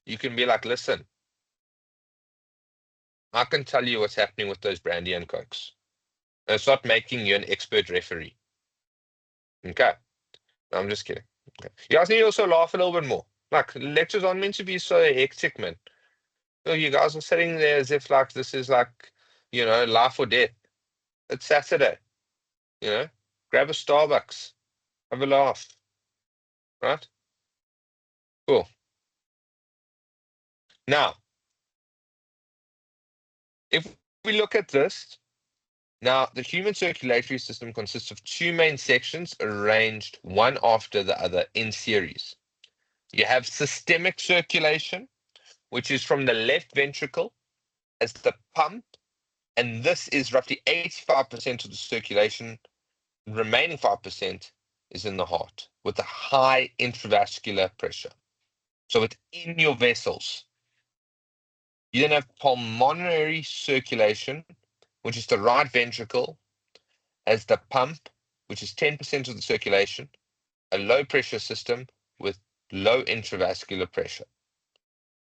you can be like, listen, I can tell you what's happening with those brandy and cokes. And it's not making you an expert referee. Okay. No, I'm just kidding. Okay. You guys need to also laugh a little bit more. Like lectures aren't meant to be so hectic, man. You guys are sitting there as if like this is like, life or death. It's Saturday, you know. Grab a Starbucks, have a laugh, right? Cool. Now, if we look at this, now the human circulatory system consists of two main sections arranged one after the other in series. You have systemic circulation, which is from the left ventricle as the pump, and this is roughly 85% of the circulation. The remaining 5% is in the heart with a high intravascular pressure. So it's in your vessels. You then have pulmonary circulation, which is the right ventricle as the pump, which is 10% of the circulation, a low pressure system with low intravascular pressure.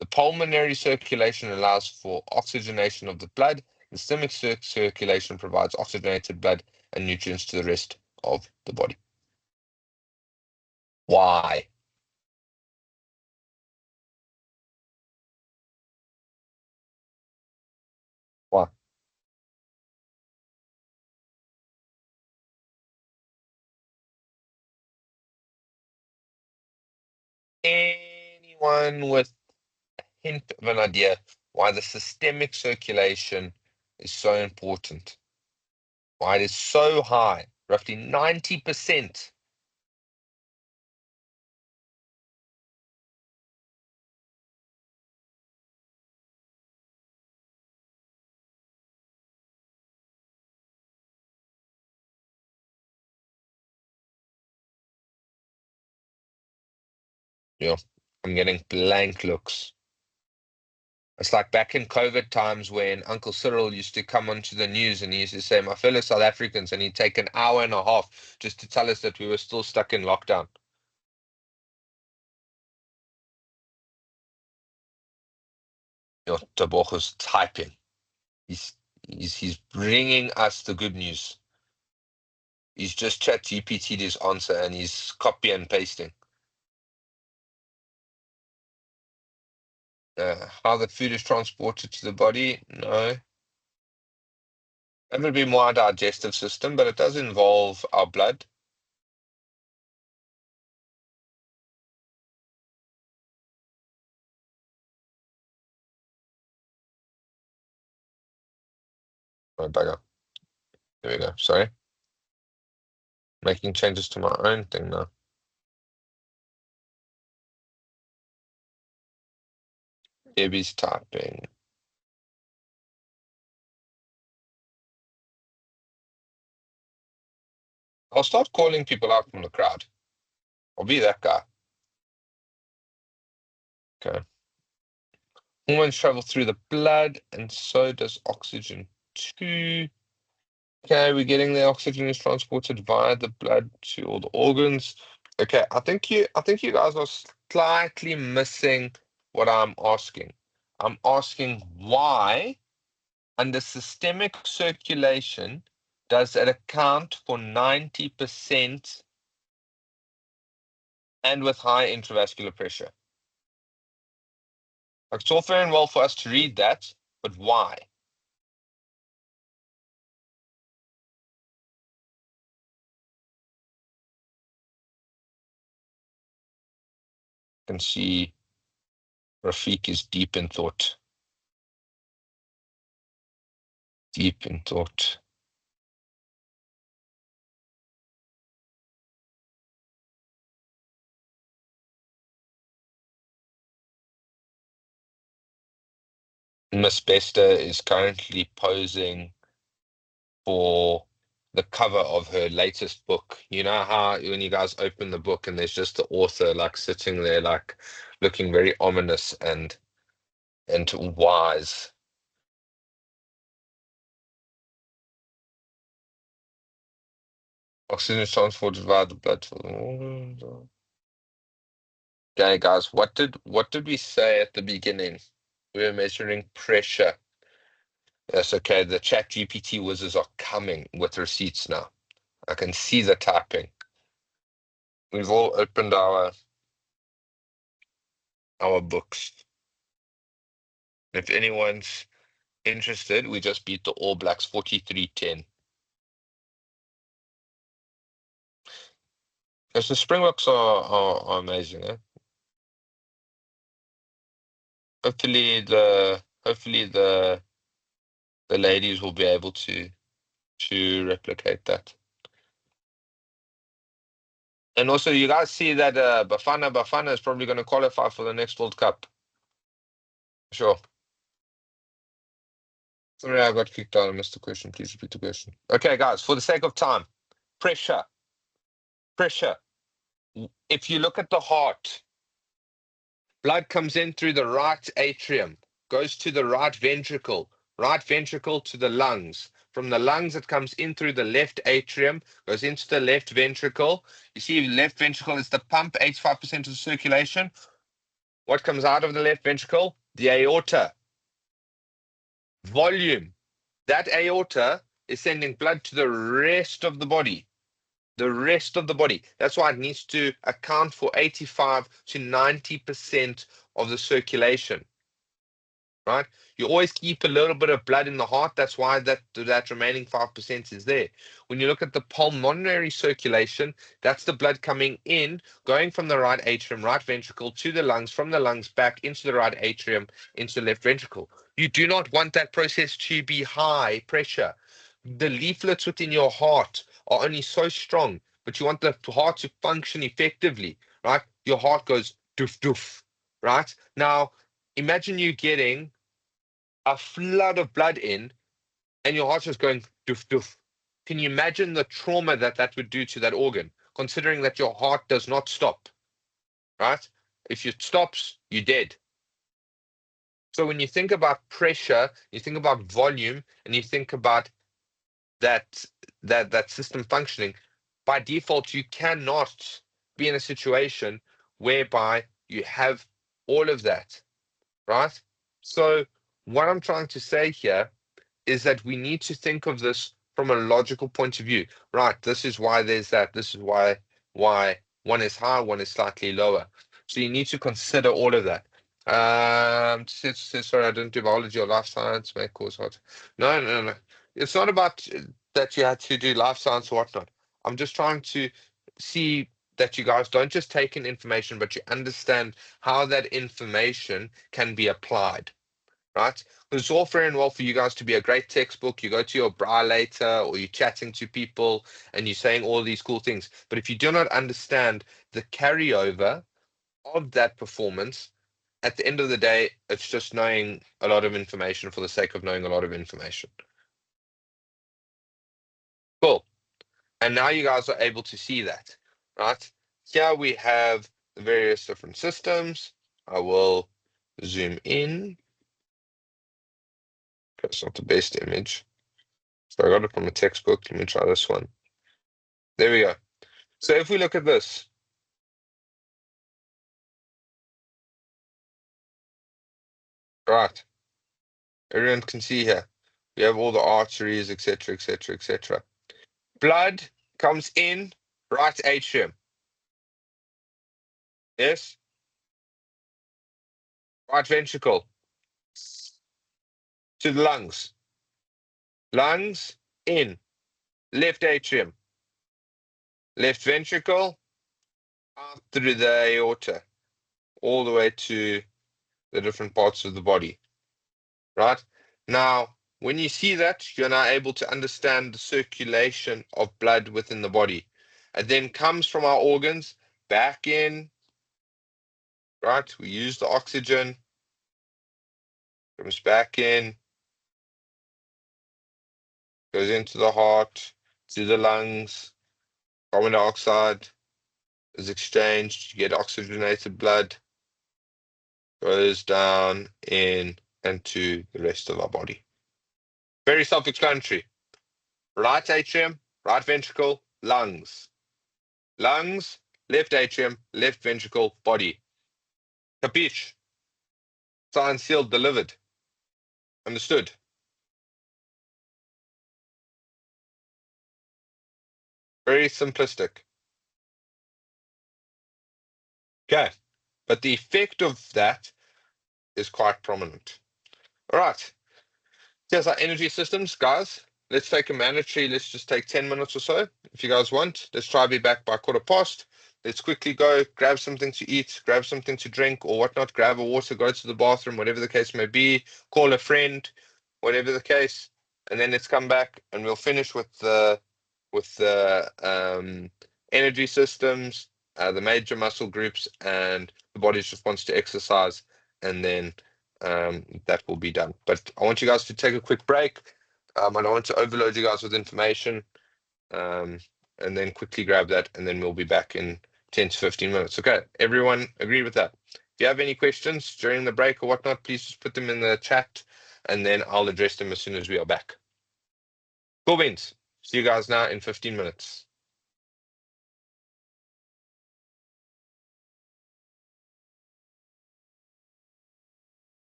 The pulmonary circulation allows for oxygenation of the blood. The systemic circulation provides oxygenated blood and nutrients to the rest of the body. Why? Why? anyone with a hint of an idea why the systemic circulation is so important? Why it is so high, roughly 90%? Yeah, I'm getting blank looks. It's like back in COVID times when Uncle Cyril used to come onto the news and he used to say, "My fellow South Africans," and he'd take an hour and a half just to tell us that we were still stuck in lockdown. Your Tabogo's typing. He's he's bringing us the good news. He's just chat GPT'd his answer and he's copy and pasting. How the food is transported to the body? No. That would be more our digestive system, but it does involve our blood. Oh, bugger. There we go. Sorry. Making changes to my own thing now. Debbie's typing. I'll start calling people out from the crowd. I'll be that guy. Okay. Hormones travel through the blood, and so does oxygen too. Okay, we're getting the oxygen is transported via the blood to all the organs. Okay, I think you guys are slightly missing what I'm asking. I'm asking why, under systemic circulation, does it account for 90% and with high intravascular pressure? Like, it's all fair and well for us to read that, but why? You can see Rafiq is deep in thought. Deep in thought. Miss Bester is currently posing for the cover of her latest book. You know how when you guys open the book and there's just the author like sitting there like looking very ominous and wise. Oxygen is transported via the blood to the organs. Okay, guys, what did we say at the beginning? We were measuring pressure. Yes, okay. The chat GPT wizards are coming with receipts now. I can see the typing. We've all opened our books. If anyone's interested, we just beat the All Blacks 43-10. Because the Springboks are amazing, eh? Hopefully the ladies will be able to replicate that. And also, you guys see that Bafana is probably going to qualify for the next World Cup. Sure. Sorry, I got kicked out. I missed the question. Please repeat the question. Okay, guys, for the sake of time, pressure. Pressure. If you look at the heart, blood comes in through the right atrium, goes to the right ventricle to the lungs. From the lungs, it comes in through the left atrium, goes into the left ventricle. You see, left ventricle is the pump, 85% of the circulation. What comes out of the left ventricle? The aorta. Volume. That aorta is sending blood to the rest of the body. The rest of the body. That's why it needs to account for 85 to 90% of the circulation. right? You always keep a little bit of blood in the heart. That's why that remaining 5% is there. When you look at the pulmonary circulation, that's the blood coming in, going from the right atrium, right ventricle to the lungs, from the lungs back into the right atrium, into the left ventricle. You do not want that process to be high pressure. The leaflets within your heart are only so strong, but you want the heart to function effectively, right? Your heart goes doof doof, right? Now, imagine you getting a flood of blood in and your heart's just going doof doof. Can you imagine the trauma that that would do to that organ, considering that your heart does not stop, right? If it stops, you're dead. So when you think about pressure, you think about volume, and you think about that that system functioning, by default, you cannot be in a situation whereby you have all of that, right? So what I'm trying to say here is that we need to think of this from a logical point of view. Right, this is why there's that. This is why one is high, one is slightly lower. So you need to consider all of that. Sorry, I didn't do biology or life science. May cause heart. No, no, no. It's not about that you had to do life science or whatnot. I'm just trying to see that you guys don't just take in information, but you understand how that information can be applied, right? Because it's all fair and well for you guys to be a great textbook. You go to your bra later, or you're chatting to people and you're saying all these cool things. But if you do not understand the carryover of that performance, at the end of the day, it's just knowing a lot of information for the sake of knowing a lot of information. Cool. And now you guys are able to see that, right? Here we have the various different systems. I will zoom in. That's not the best image. So I got it from a textbook. Let me try this one. There we go. So if we look at this, right, everyone can see here. We have all the arteries, etc., etc., etc. Blood comes in right atrium. Yes, right ventricle to the lungs. Lungs in left atrium. Left ventricle out through the aorta, all the way to the different parts of the body. Right? Now, when you see that, you're now able to understand the circulation of blood within the body. It then comes from our organs back in, right? We use the oxygen, comes back in, goes into the heart, to the lungs, carbon dioxide is exchanged, you get oxygenated blood, goes down in and to the rest of our body. Very self-explanatory. Right atrium, right ventricle, lungs. Lungs, left atrium, left ventricle, body. Capiche? Signed, sealed, delivered. Understood? Very simplistic. Okay. But the effect of that is quite prominent. All right. Here's our energy systems, guys. Let's take a mandatory. Let's just take 10 minutes or so. If you guys want, let's try to be back by 1:15. Let's quickly go grab something to eat, grab something to drink or whatnot, grab a water, go to the bathroom, whatever the case may be, call a friend, whatever the case, and then let's come back and we'll finish with the energy systems, the major muscle groups, and the body's response to exercise, and then that will be done. But I want you guys to take a quick break. I don't want to overload you guys with information, and then quickly grab that, and then we'll be back in 10 to 15 minutes. Okay, everyone agree with that? If you have any questions during the break or whatnot, please just put them in the chat, and then I'll address them as soon as we are back. Cool beans. See you guys now in 15 minutes.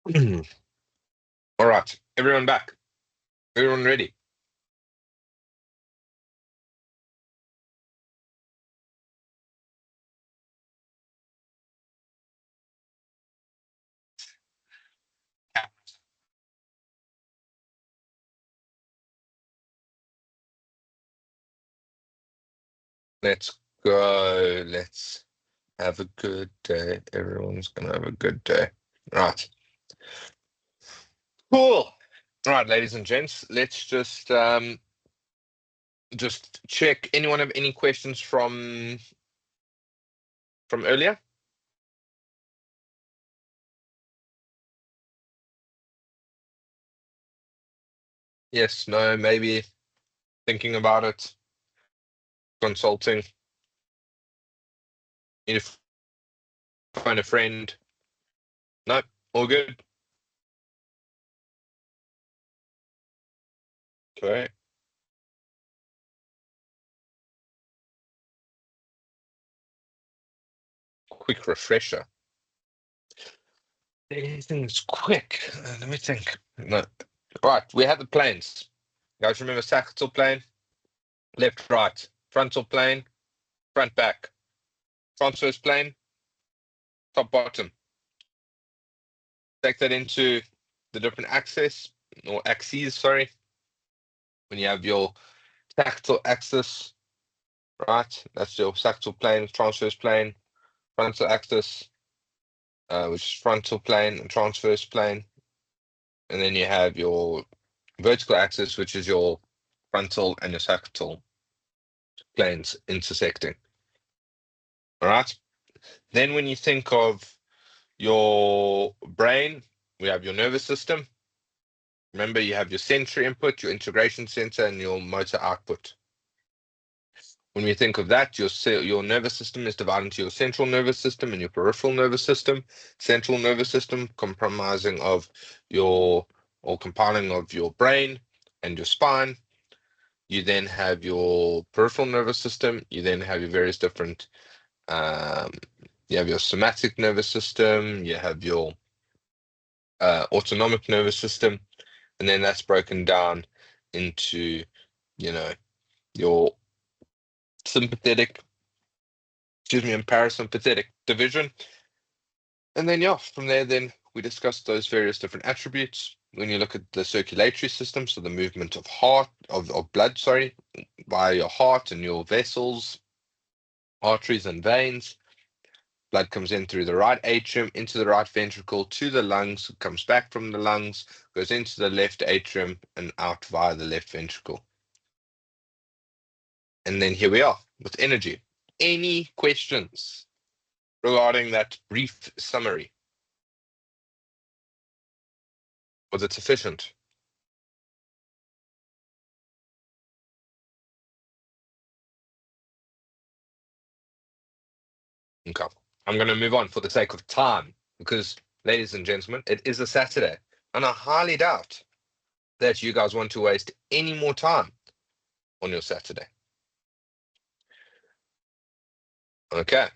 All right, everyone back. Everyone ready? Let's go. Let's have a good day. Everyone's gonna have a good day. Right. Cool. All right, ladies and gents, let's just check. Anyone have any questions from earlier? Yes, no, maybe thinking about it, consulting, need to find a friend. No, all good. Okay. Quick refresher. Anything's quick. Let me think. No. Right, we had the planes. Guys, remember sagittal plane, left, right, frontal plane, front, back, transverse plane, top, bottom. Take that into the different axes, sorry. When you have your sagittal axis, right? That's your sagittal plane, transverse plane, frontal axis, which is frontal plane and transverse plane. And then you have your vertical axis, which is your frontal and your sagittal planes intersecting. All right. Then when you think of your brain, we have your nervous system. Remember, you have your sensory input, your integration center, and your motor output. When we think of that, your nervous system is divided into your central nervous system and your peripheral nervous system. Central nervous system comprising of your or compiling of your brain and your spine. You then have your peripheral nervous system. You then have your various different. You have your somatic nervous system. You have your autonomic nervous system, and then that's broken down into, you know, your sympathetic, excuse me, and parasympathetic division. And then, yeah, from there, then we discussed those various different attributes. When you look at the circulatory system, so the movement of blood, sorry, by your heart and your vessels, arteries and veins. Blood comes in through the right atrium, into the right ventricle, to the lungs, comes back from the lungs, goes into the left atrium and out via the left ventricle. And then here we are with energy. Any questions regarding that brief summary? Was it sufficient? Okay. I'm going to move on for the sake of time because, ladies and gentlemen, it is a Saturday, and I highly doubt that you guys want to waste any more time on your Saturday. Okay.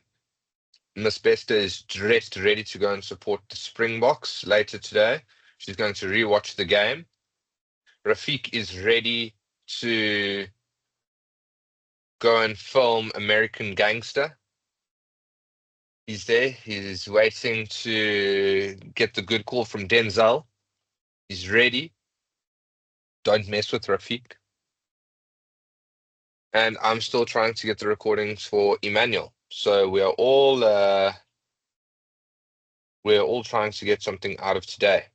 Miss Besta is dressed, ready to go and support the Springboks later today. She's going to rewatch the game. Rafiq is ready to go and film American Gangster. He's there. He's waiting to get the good call from Denzel. He's ready. Don't mess with Rafiq. And I'm still trying to get the recordings for Emmanuel. So we're all trying to get something out of today.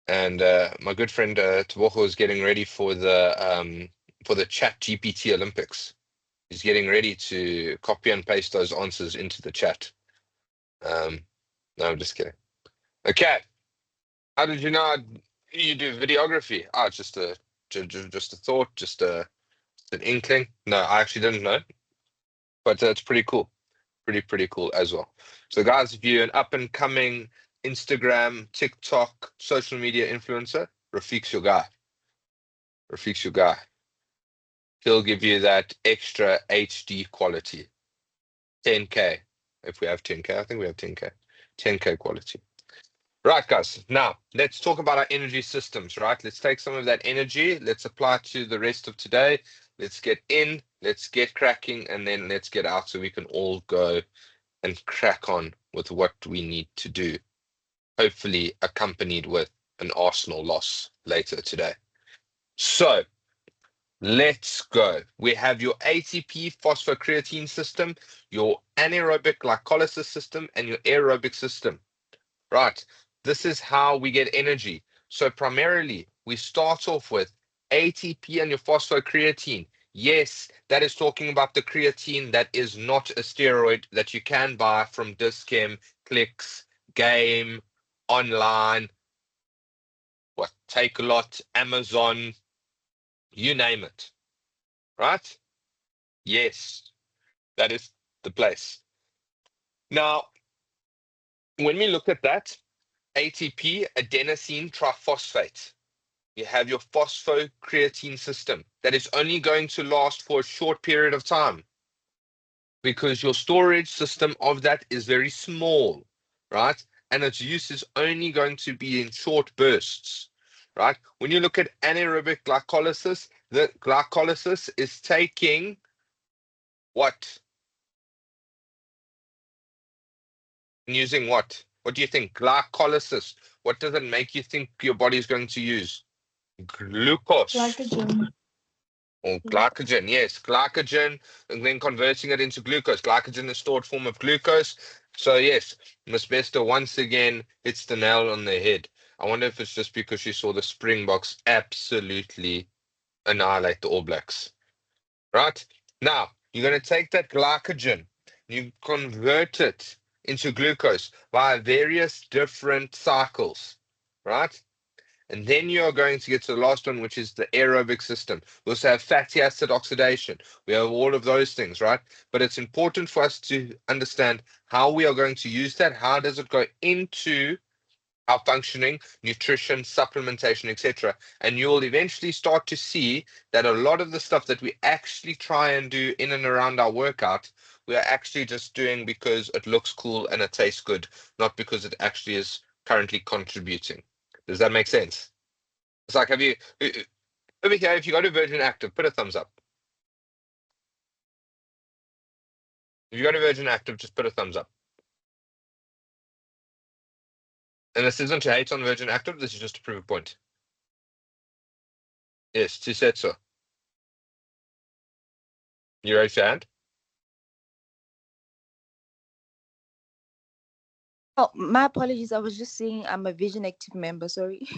And my good friend Tebogo is getting ready for the Chat GPT Olympics. He's getting ready to copy and paste those answers into the chat. No, I'm just kidding. Okay, how did you know you do videography? Ah, just a thought, just an inkling. No, I actually didn't know, but it's pretty cool. Pretty cool as well. So, guys, if you're an up and coming Instagram, TikTok, social media influencer, Rafiq's your guy. Rafiq's your guy. He'll give you that extra HD quality. 10K. If we have 10K, I think we have 10K. 10K quality. Right, guys. Now, let's talk about our energy systems, right? Let's take some of that energy, let's apply it to the rest of today. Let's get in, let's get cracking, and then let's get out so we can all go and crack on with what we need to do, hopefully accompanied with an Arsenal loss later today. So, let's go. We have your ATP phosphocreatine system, your anaerobic glycolysis system, and your aerobic system. Right. This is how we get energy. So primarily, we start off with ATP and your phosphocreatine. Yes, that is talking about the creatine that is not a steroid that you can buy from Dischem, Clicks, Game, online, what, Take a Lot, Amazon, you name it. Right? Yes, that is the place. Now, when we look at that, ATP, adenosine triphosphate. You have your phosphocreatine system that is only going to last for a short period of time because your storage system of that is very small, right? And its use is only going to be in short bursts, right? When you look at anaerobic glycolysis, the glycolysis is taking what? Using what? What do you think? Glycolysis. What does it make you think your body is going to use? Glucose. Glycogen. Or Yeah. glycogen, yes, glycogen, and then converting it into glucose. Glycogen is stored form of glucose. So yes, Miss Bester once again hits the nail on the head. I wonder if it's just because she saw the Springboks absolutely annihilate the All Blacks. Right? Now, you're going to take that glycogen, you convert it into glucose via various different cycles. Right? And then you are going to get to the last one, which is the aerobic system. We also have fatty acid oxidation. We have all of those things, right? But it's important for us to understand how we are going to use that. How does it go into our functioning, nutrition, supplementation, etc. And you will eventually start to see that a lot of the stuff that we actually try and do in and around our workout, we are actually just doing because it looks cool and it tastes good, not because it actually is currently contributing. Does that make sense? It's like, have you over here? If you go to Virgin Active, put a thumbs up. If you go to Virgin Active, just put a thumbs up. And this isn't to hate on Virgin Active. This is just to prove a point. Yes, she said so. You raise your hand. Oh, my apologies. I was just saying I'm a Vision Active member. Sorry.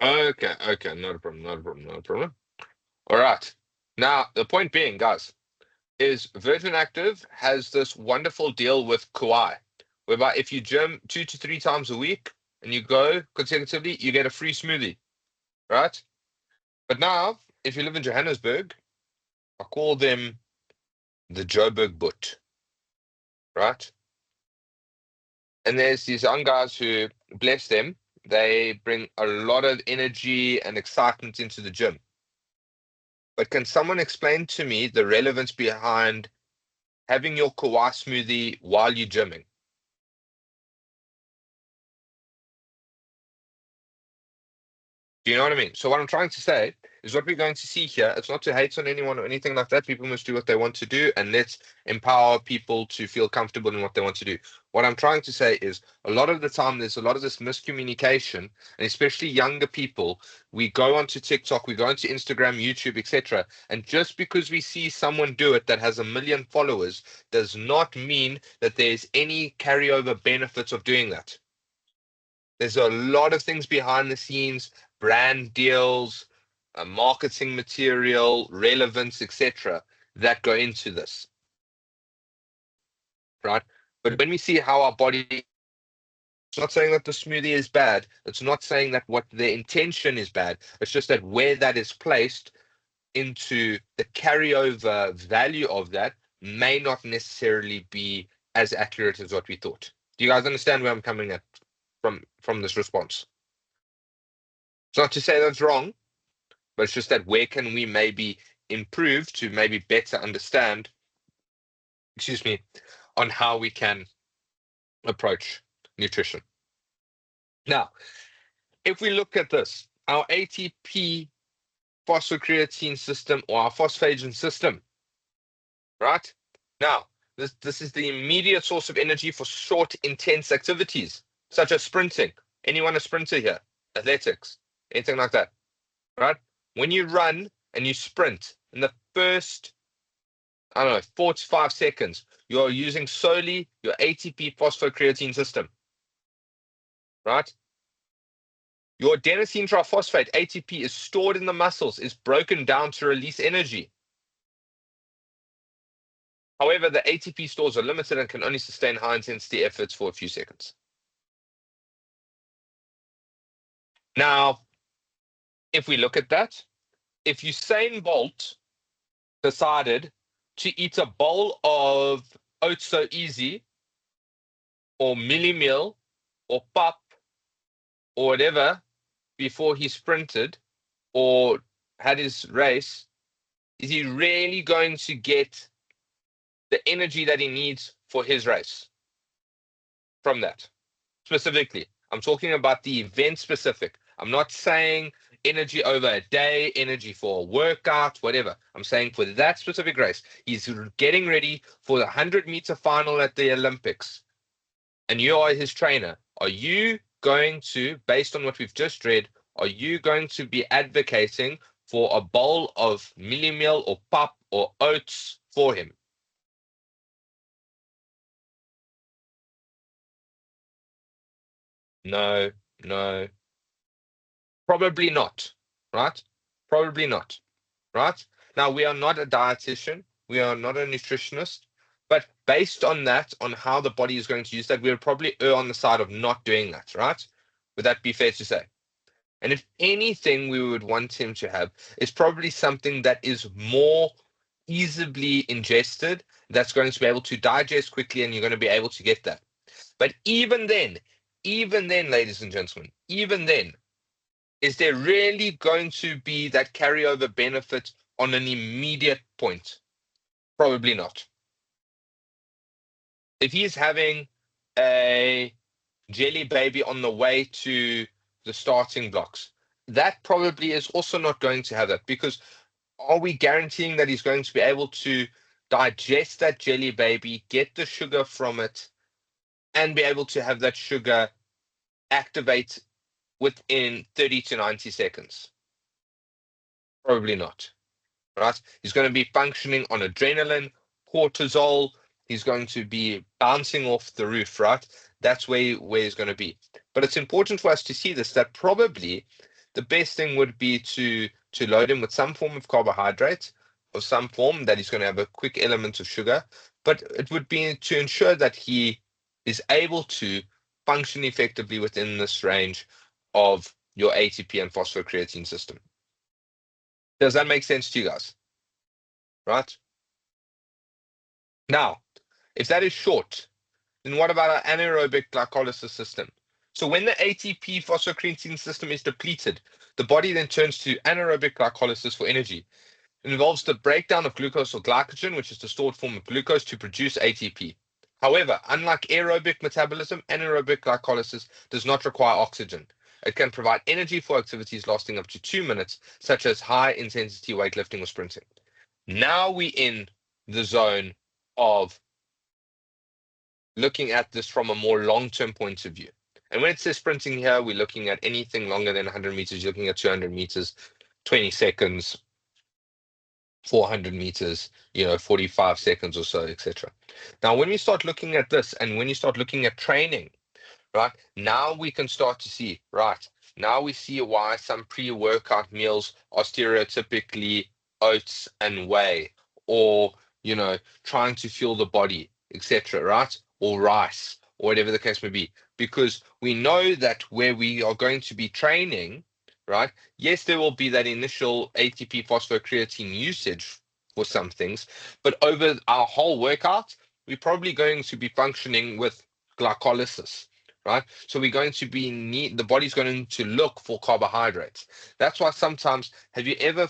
Okay, okay, not a problem, not a problem, not a problem. All right. Now, the point being, guys, is Virgin Active has this wonderful deal with Kauai, whereby if you gym 2 to 3 times a week and you go consecutively, you get a free smoothie, right? But now, if you live in Johannesburg, I call them the Joburg Boot, right? And there's these young guys who, bless them, they bring a lot of energy and excitement into the gym. But can someone explain to me the relevance behind having your Kauai smoothie while you're gymming? Do you know what I mean? So what I'm trying to say is what we're going to see here. It's not to hate on anyone or anything like that. People must do what they want to do, and let's empower people to feel comfortable in what they want to do. What I'm trying to say is a lot of the time there's a lot of this miscommunication, and especially younger people, we go onto TikTok, we go onto Instagram, YouTube, etc. And just because we see someone do it that has 1 million followers does not mean that there's any carryover benefits of doing that. There's a lot of things behind the scenes, brand deals, marketing material, relevance, etc., that go into this, right? But when we see how our body, it's not saying that the smoothie is bad. It's not saying that what the intention is bad. It's just that where that is placed into the carryover value of that may not necessarily be as accurate as what we thought. Do you guys understand where I'm coming at from this response? It's not to say that's wrong, but it's just that where can we maybe improve to maybe better understand, excuse me, on how we can approach nutrition. Now, if we look at this, our ATP phosphocreatine system or our phosphagen system, right? Now, this is the immediate source of energy for short, intense activities, such as sprinting. Anyone a sprinter here? Athletics, anything like that, right? When you run and you sprint, in the first, I don't know, 4 to 5 seconds, you're using solely your ATP phosphocreatine system, right? Your adenosine triphosphate, ATP, is stored in the muscles, is broken down to release energy. However, the ATP stores are limited and can only sustain high intensity efforts for a few seconds. Now, if we look at that, if Usain Bolt decided to eat a bowl of oats so easy, or milli meal, or pap, or whatever, before he sprinted or had his race, is he really going to get the energy that he needs for his race from that? Specifically, I'm talking about the event specific. I'm not saying energy over a day, energy for a workout, whatever. I'm saying for that specific race, he's getting ready for the 100-meter final at the Olympics, and you are his trainer. Are you going to, based on what we've just read, are you going to be advocating for a bowl of milli meal or pap or oats for him? No, no, probably not, right? Probably not, right? Now, we are not a dietitian, we are not a nutritionist, but based on that, on how the body is going to use that, we would probably err on the side of not doing that, right? Would that be fair to say? And if anything we would want him to have is probably something that is more easily ingested, that's going to be able to digest quickly, and you're going to be able to get that. But even then, ladies and gentlemen, even then, is there really going to be that carryover benefit on an immediate point? Probably not. If he's having a jelly baby on the way to the starting blocks, that probably is also not going to have that, because are we guaranteeing that he's going to be able to digest that jelly baby, get the sugar from it, and be able to have that sugar activate within 30 to 90 seconds? Probably not, right? He's going to be functioning on adrenaline, cortisol. He's going to be bouncing off the roof, right? That's where he's going to be. But it's important for us to see this, that probably the best thing would be to load him with some form of carbohydrate or some form that he's going to have a quick element of sugar. But it would be to ensure that he is able to function effectively within this range of your ATP and phosphocreatine system. Does that make sense to you guys? Right? Now, if that is short, then what about our anaerobic glycolysis system? So when the ATP phosphocreatine system is depleted, the body then turns to anaerobic glycolysis for energy. It involves the breakdown of glucose or glycogen, which is the stored form of glucose, to produce ATP. However, unlike aerobic metabolism, anaerobic glycolysis does not require oxygen. It can provide energy for activities lasting up to 2 minutes, such as high intensity weightlifting or sprinting. Now we in the zone of looking at this from a more long-term point of view. And when it says sprinting here, we're looking at anything longer than 100 meters. You're looking at 200 meters, 20 seconds, 400 meters, 45 seconds or so, etc. Now, when we start looking at this and when you start looking at training, right, now we can start to see, right, now we see why some pre-workout meals are stereotypically oats and whey, or, trying to fuel the body, etc., right? Or rice, or whatever the case may be. Because we know that where we are going to be training, right, yes, there will be that initial ATP phosphocreatine usage for some things, but over our whole workout, we're probably going to be functioning with glycolysis, right? So we're going to be the body's going to look for carbohydrates. That's why sometimes, have you ever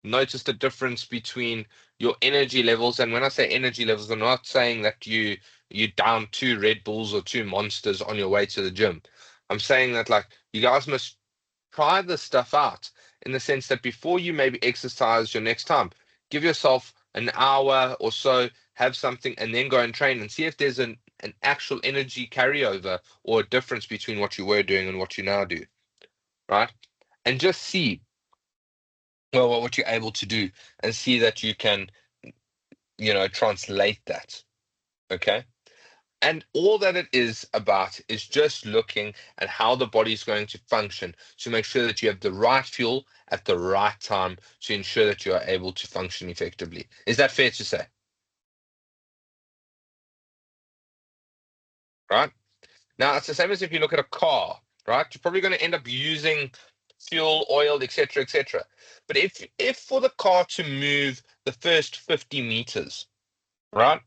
noticed the difference between your energy levels. And when I say energy levels, I'm not saying that you down 2 Red Bulls or 2 Monsters on your way to the gym. I'm saying that like you guys must try this stuff out in the sense that before you maybe exercise your next time, give yourself an hour or so, have something, and then go and train and see if there's an actual energy carryover or a difference between what you were doing and what you now do, right? And just see well what you're able to do and see that you can, translate that. Okay. And all that it is about is just looking at how the body is going to function to make sure that you have the right fuel at the right time to ensure that you are able to function effectively. Is that fair to say? Right? Now, it's the same as if you look at a car, right? You're probably going to end up using fuel, oil, etc., etc. But if for the car to move the first 50 meters, right?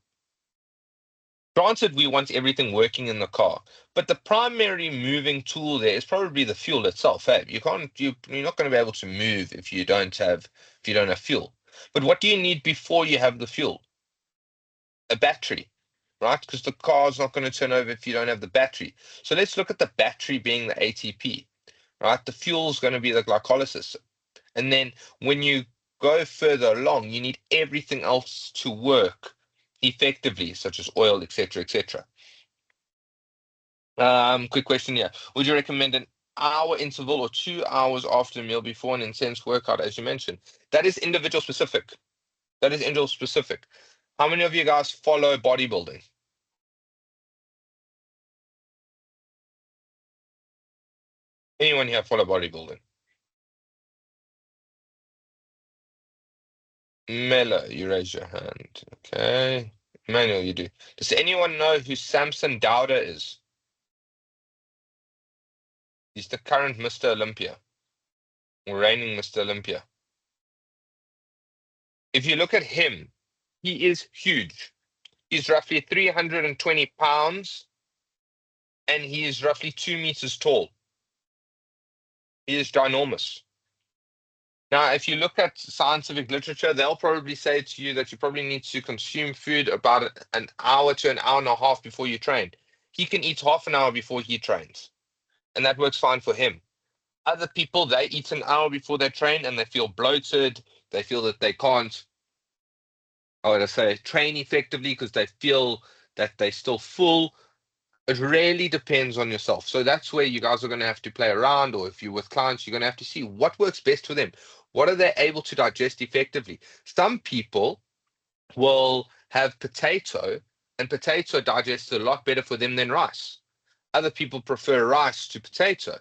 Granted, we want everything working in the car, but the primary moving tool there is probably the fuel itself. Hey, you're not going to be able to move if you don't have fuel. But what do you need before you have the fuel? A battery, right? Because the car's not going to turn over if you don't have the battery. So let's look at the battery being the ATP, right? The fuel is going to be the glycolysis. And then when you go further along, you need everything else to work effectively, such as oil, etc., etc. Quick question here. Would you recommend an hour interval or 2 hours after a meal before an intense workout, as you mentioned? That is individual specific. That is individual specific. How many of you guys follow bodybuilding? Anyone here follow bodybuilding? Melo, you raise your hand. Okay. Manuel, you do. Does anyone know who Samson Dowda is? He's the current Mr. Olympia, reigning Mr. Olympia. If you look at him, he is huge. He's roughly 320 pounds and he is roughly 2 meters tall. He is ginormous. Now, if you look at scientific literature, they'll probably say to you that you probably need to consume food about an hour to an hour and a half before you train. He can eat half an hour before he trains, and that works fine for him. Other people, they eat an hour before they train and they feel bloated. They feel that they can't, I would say, train effectively because they feel that they're still full. It really depends on yourself. So that's where you guys are going to have to play around, or if you're with clients, you're going to have to see what works best for them. What are they able to digest effectively? Some people will have potato, and potato digests a lot better for them than rice. Other people prefer rice to potato.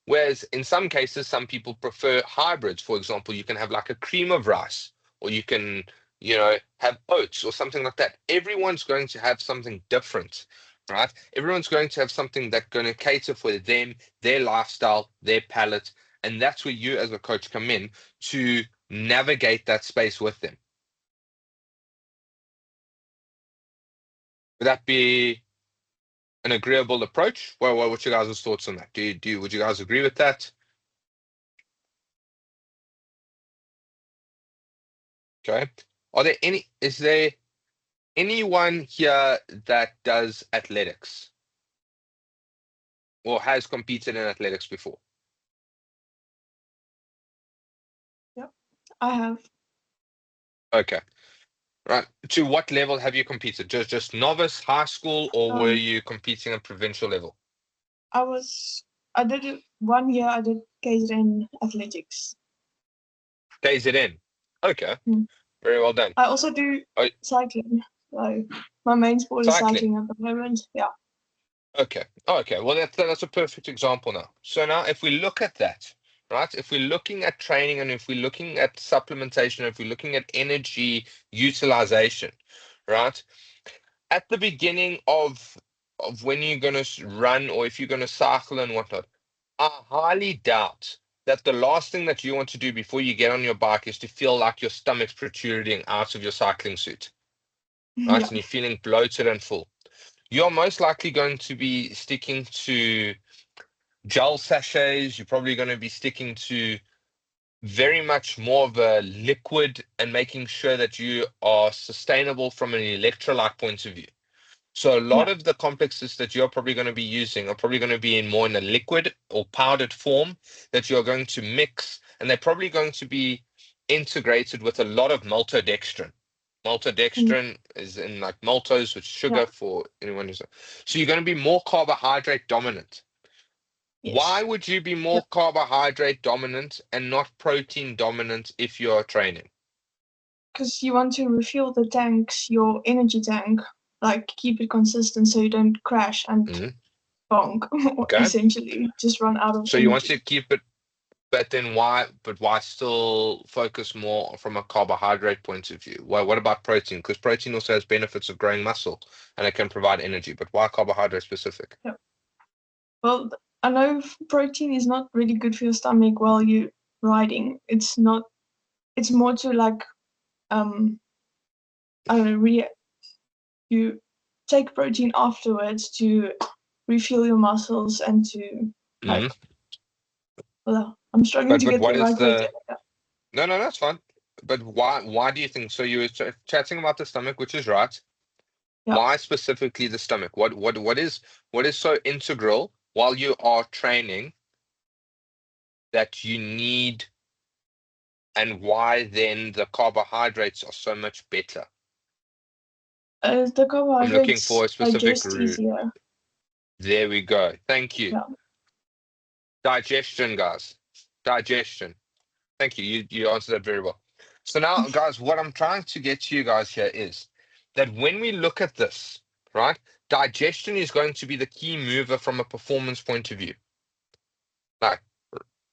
Whereas in some cases, some people prefer hybrids. For example, you can have like a cream of rice, or you can, have oats or something like that. Everyone's going to have something different, right? Everyone's going to have something that's going to cater for them, their lifestyle, their palate. And that's where you as a coach come in to navigate that space with them. Would that be an agreeable approach? Well, what's your guys' thoughts on that? Would you guys agree with that? Okay. Is there anyone here that does athletics or has competed in athletics before? Yep, I have. Okay. Right. To what level have you competed? Just novice, high school, or were you competing at provincial level? I did it 1 year. I did KZN athletics. KZN. Okay. Hmm. Very well done. I also do Oh, cycling. So my main sport is cycling. cycling at the moment. Yeah. Okay. Okay. Well, that's a perfect example now. So now, if we look at that, right? If we're looking at training and if we're looking at supplementation, if we're looking at energy utilization, right? At the beginning of when you're going to run or if you're going to cycle and whatnot, I highly doubt that the last thing that you want to do before you get on your bike is to feel like your stomach's protruding out of your cycling suit, right? Yeah. And you're feeling bloated and full. You're most likely going to be sticking to gel sachets. You're probably going to be sticking to very much more of a liquid and making sure that you are sustainable from an electrolyte point of view. So a lot Yeah. of the complexes that you're probably going to be using are probably going to be in more in a liquid or powdered form that you're going to mix, and they're probably going to be integrated with a lot of maltodextrin. Mm, Maltodextrin is in like maltose, which is yeah. sugar for anyone who's. So you're going to be more carbohydrate dominant. Why Yes. would you be Yeah. more carbohydrate dominant and not protein dominant if you are training? Because you want to refill the tanks, your energy tank, like keep it consistent so you don't crash and Mhm. bonk, Okay. essentially, just run out of So you want energy. to keep it, but then why? But why still focus more from a carbohydrate point of view? Why? What about protein? Because protein also has benefits of growing muscle and it can provide energy. But why carbohydrate specific? Yeah. Well, I know protein is not really good for your stomach while you're riding. It's not. It's more to like I don't know. You take protein afterwards to refuel your muscles and to like. Hmm. Well, I'm struggling But to get what the is right way to. the? No, no, that's fine. But why? Why do you think so? You were chatting about the stomach, which is right. Yeah. Why specifically the stomach? What is so integral while you are training that you need, and why then the carbohydrates are so much better? The I'm looking carbohydrates for a specific digest route. easier. There we go. Thank you. Yeah. Digestion, guys. Digestion. Thank you. You answered that very well. So now, guys, what I'm trying to get to you guys here is that when we look at this, right, digestion is going to be the key mover from a performance point of view. Like,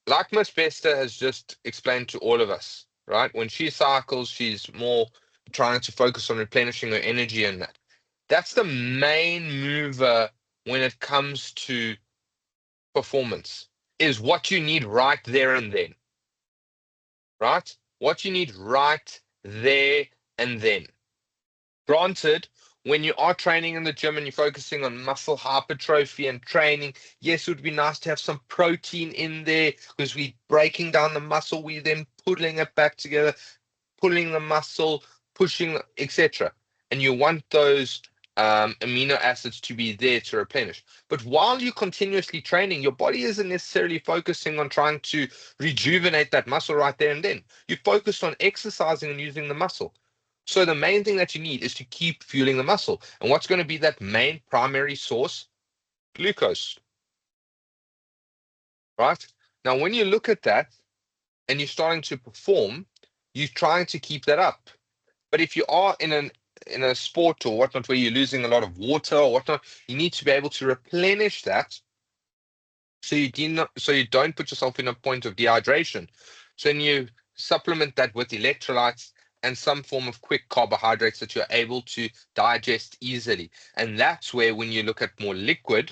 like Miss Bester has just explained to all of us, right? When she cycles, she's more trying to focus on replenishing her energy and that. That's the main mover when it comes to performance, is what you need right there and then, right? What you need right there and then. Granted, when you are training in the gym and you're focusing on muscle hypertrophy and training, yes, it would be nice to have some protein in there because we're breaking down the muscle, we then pulling it back together, pulling the muscle, pushing, etc. And you want those amino acids to be there to replenish. But while you're continuously training, your body isn't necessarily focusing on trying to rejuvenate that muscle right there and then. You're focused on exercising and using the muscle. So the main thing that you need is to keep fueling the muscle. And what's going to be that main primary source? Glucose, right? Now, when you look at that and you're starting to perform, you're trying to keep that up. But if you are in a sport or whatnot where you're losing a lot of water or whatnot, you need to be able to replenish that so you don't put yourself in a point of dehydration. So then you supplement that with electrolytes and some form of quick carbohydrates that you're able to digest easily. And that's where when you look at more liquid,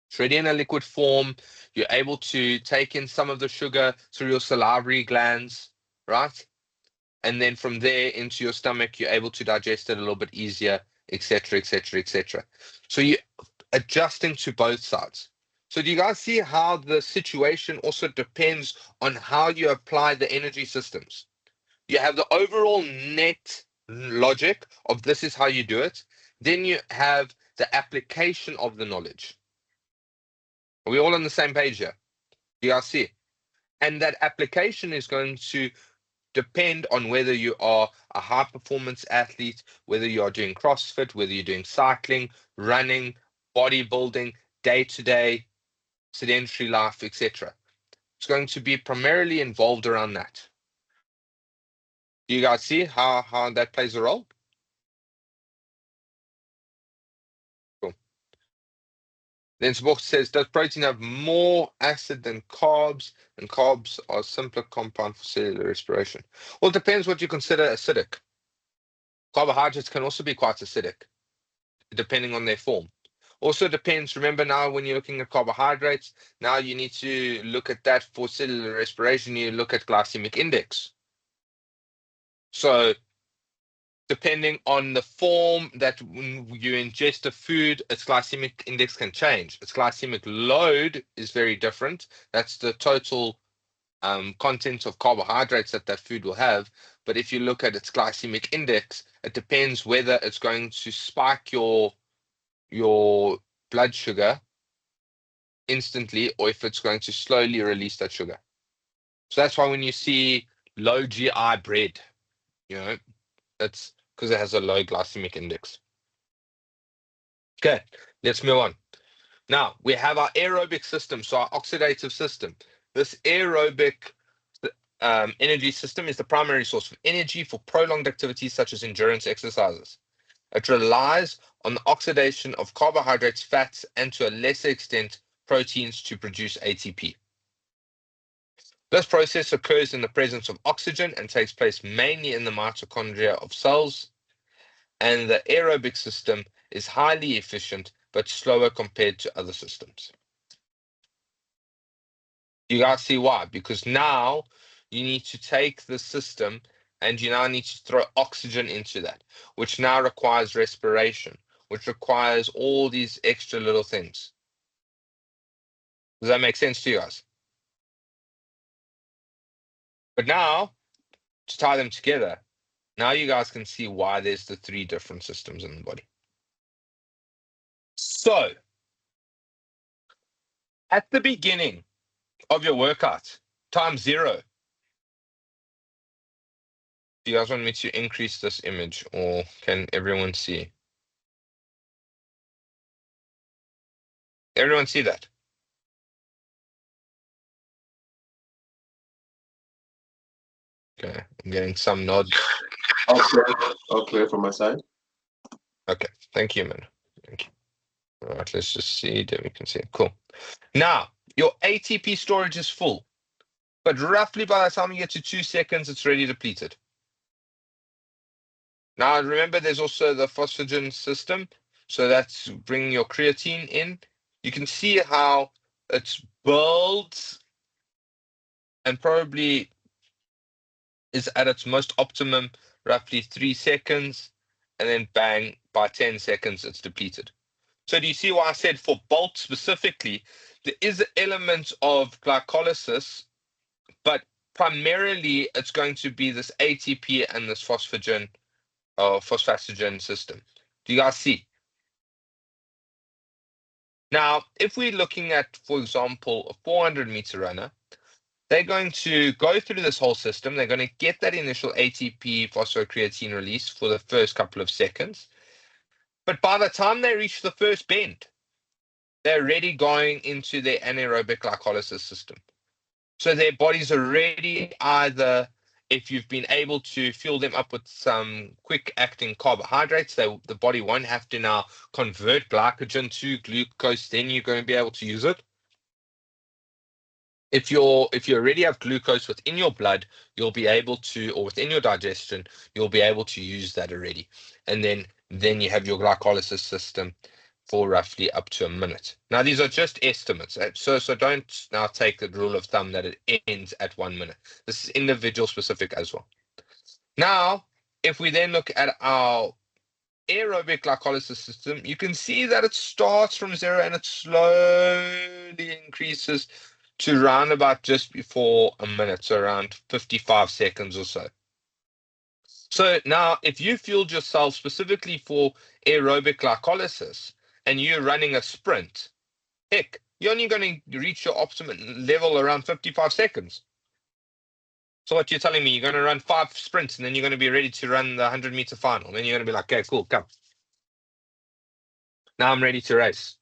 it's already in a liquid form, you're able to take in some of the sugar through your salivary glands, right? And then from there into your stomach, you're able to digest it a little bit easier, etc., etc., etc. So you're adjusting to both sides. So do you guys see how the situation also depends on how you apply the energy systems? You have the overall net logic of this is how you do it. Then you have the application of the knowledge. Are we all on the same page here? Do you guys see? And that application is going to depend on whether you are a high performance athlete, whether you are doing CrossFit, whether you're doing cycling, running, bodybuilding, day to day, sedentary life, etc. It's going to be primarily involved around that. Do you guys see how that plays a role? Cool. Then Sport says, does protein have more acid than carbs? And carbs are a simpler compound for cellular respiration. Well, it depends what you consider acidic. Carbohydrates can also be quite acidic, depending on their form. Also depends, remember now when you're looking at carbohydrates, now you need to look at that for cellular respiration, you look at glycemic index. So depending on the form that when you ingest a food, its glycemic index can change. Its glycemic load is very different. That's the total content of carbohydrates that that food will have. But if you look at its glycemic index, it depends whether it's going to spike your blood sugar instantly or if it's going to slowly release that sugar. So that's why when you see low GI bread, you know, it's because it has a low glycemic index. Okay, let's move on. Now we have our aerobic system, so our oxidative system. This aerobic energy system is the primary source of energy for prolonged activities such as endurance exercises. It relies on the oxidation of carbohydrates, fats, and to a lesser extent, proteins to produce ATP. This process occurs in the presence of oxygen and takes place mainly in the mitochondria of cells, and the aerobic system is highly efficient but slower compared to other systems. You guys see why? Because now you need to take the system and you now need to throw oxygen into that, which now requires respiration, which requires all these extra little things. Does that make sense to you guys? But now, to tie them together, now you guys can see why there's the three different systems in the body. So, at the beginning of your workout, time 0. Do you guys want me to increase this image or can everyone see? Everyone see that? Okay, I'm getting some nods. All clear from my side. Okay, thank you, man. Thank you. All right, let's just see that we can see it. Cool. Now, your ATP storage is full, but roughly by the time you get to 2 seconds, it's already depleted. Now, remember, there's also the phosphagen system. So that's bringing your creatine in. You can see how it builds and probably is at its most optimum, roughly 3 seconds. And then bang, by 10 seconds, it's depleted. So do you see why I said for Bolt specifically, there is an element of glycolysis, but primarily it's going to be this ATP and this phosphagen or phosphagen system. Do you guys see? Now, if we're looking at, for example, a 400-meter runner, they're going to go through this whole system. They're going to get that initial ATP phosphocreatine release for the first couple of seconds. But by the time they reach the first bend, they're already going into their anaerobic glycolysis system. So their body's already either, if you've been able to fuel them up with some quick acting carbohydrates, the body won't have to now convert glycogen to glucose, then you're going to be able to use it. If you already have glucose within your blood, you'll be able to, or within your digestion, you'll be able to use that already. And then you have your glycolysis system for roughly up to a minute. Now, these are just estimates. So don't now take the rule of thumb that it ends at 1 minute. This is individual specific as well. Now, if we then look at our aerobic glycolysis system, you can see that it starts from 0 and it slowly increases to around about just before a minute, so around 55 seconds or so. So now, if you fueled yourself specifically for aerobic glycolysis and you're running a sprint, heck, you're only going to reach your optimum level around 55 seconds. So what you're telling me, you're going to run 5 sprints and then you're going to be ready to run the 100-meter final. Then you're going to be like, okay, cool, come. Now I'm ready to race.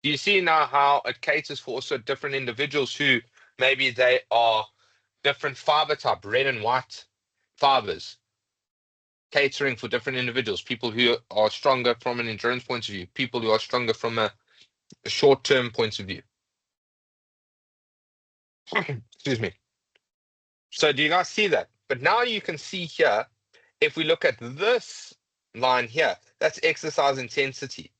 Do you see now how it caters for also different individuals who maybe they are different fiber type, red and white fibers, catering for different individuals, people who are stronger from an endurance point of view, people who are stronger from a short-term point of view. Excuse me. So do you guys see that? But now you can see here, if we look at this line here, that's exercise intensity.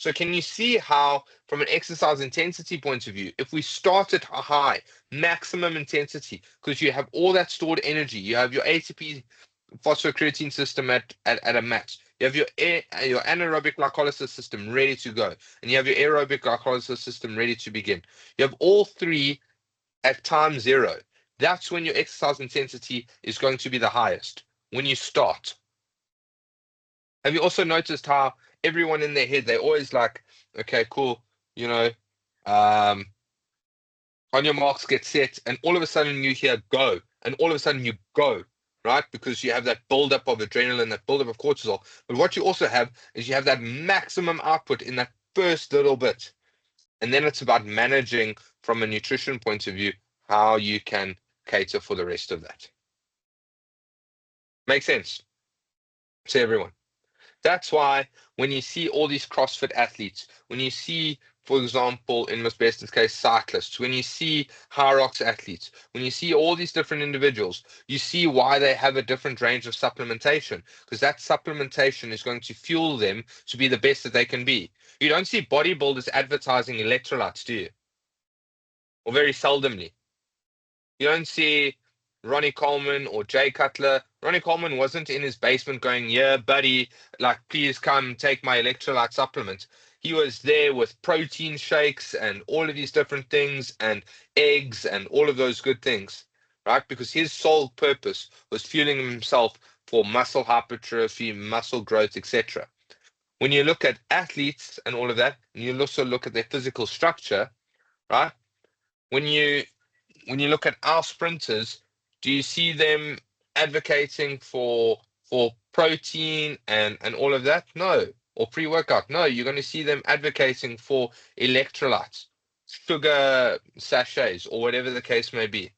So can you see how, from an exercise intensity point of view, if we start at a high, maximum intensity, because you have all that stored energy, you have your ATP phosphocreatine system at a max, you have your anaerobic glycolysis system ready to go, and you have your aerobic glycolysis system ready to begin. You have all three at time 0. That's when your exercise intensity is going to be the highest, when you start. Have you also noticed how everyone in their head, they're always like, okay, cool, um, on your marks, get set, and all of a sudden you hear go, and all of a sudden you go, right? Because you have that buildup of adrenaline, that buildup of cortisol. But what you also have is you have that maximum output in that first little bit. And then it's about managing from a nutrition point of view how you can cater for the rest of that. Make sense to everyone? That's why when you see all these CrossFit athletes, when you see, for example, in Miss Beston's case, cyclists, when you see High Rocks athletes, when you see all these different individuals, you see why they have a different range of supplementation, because that supplementation is going to fuel them to be the best that they can be. You don't see bodybuilders advertising electrolytes, do you? Or very seldomly. You don't see Ronnie Coleman or Jay Cutler. Ronnie Coleman wasn't in his basement going, yeah, buddy, like, please come take my electrolyte supplement. He was there with protein shakes and all of these different things and eggs and all of those good things, right? Because his sole purpose was fueling himself for muscle hypertrophy, muscle growth, etc. When you look at athletes and all of that, and you also look at their physical structure, right? When you look at our sprinters, do you see them advocating for protein and all of that? No. Or pre-workout? No. You're going to see them advocating for electrolytes, sugar sachets, or whatever the case may be.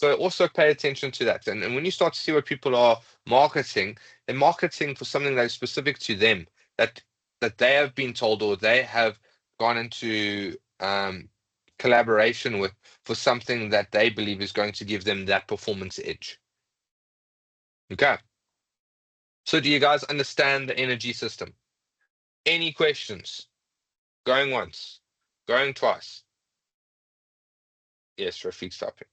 So also pay attention to that. And when you start to see what people are marketing, they're marketing for something that is specific to them, that they have been told or they have gone into collaboration with for something that they believe is going to give them that performance edge. Okay. So do you guys understand the energy system? Any questions? Going once, going twice. Yes, Rafiq's topic.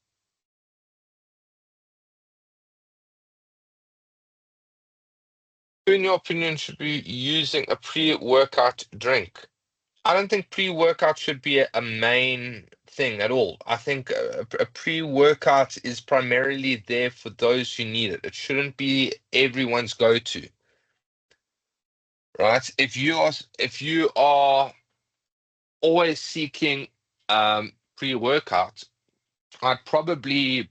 Who, in your opinion, should be using a pre-workout drink? I don't think pre-workout should be a main thing at all. I think a pre-workout is primarily there for those who need it. It shouldn't be everyone's go-to, right? If you are always seeking pre-workout, I'd probably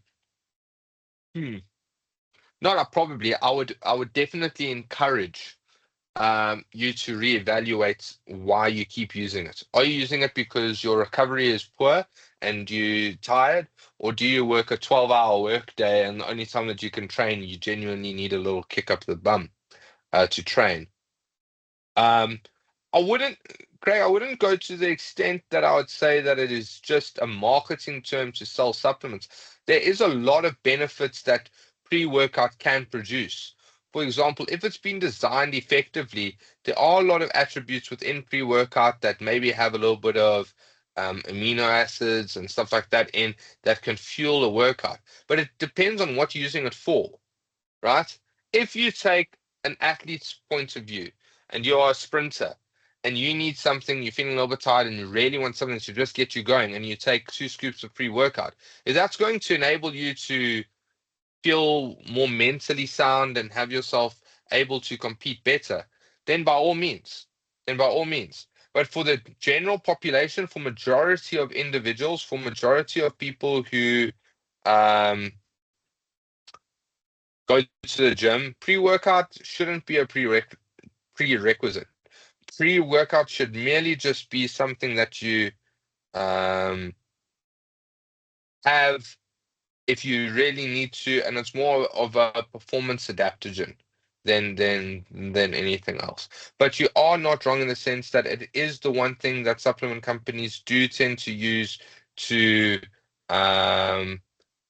not probably I would definitely encourage you to reevaluate why you keep using it. Are you using it because your recovery is poor and you're tired, or do you work a 12-hour work day and the only time that you can train, you genuinely need a little kick up the bum to train? Um, Craig, I wouldn't go to the extent that I would say that it is just a marketing term to sell supplements. There is a lot of benefits that pre-workout can produce. For example, if it's been designed effectively, there are a lot of attributes within pre-workout that maybe have a little bit of amino acids and stuff like that in that can fuel a workout. But it depends on what you're using it for, right? If you take an athlete's point of view and you're a sprinter and you need something, you're feeling a little bit tired and you really want something to just get you going, and you take 2 scoops of pre-workout, if that's going to enable you to feel more mentally sound and have yourself able to compete better, then by all means. Then by all means. But for the general population, for majority of individuals, for majority of people who um, go to the gym, pre-workout shouldn't be a prerequisite. Pre-workout should merely just be something that you um, have if you really need to, and it's more of a performance adaptogen than anything else. But you are not wrong in the sense that it is the one thing that supplement companies do tend to use to um,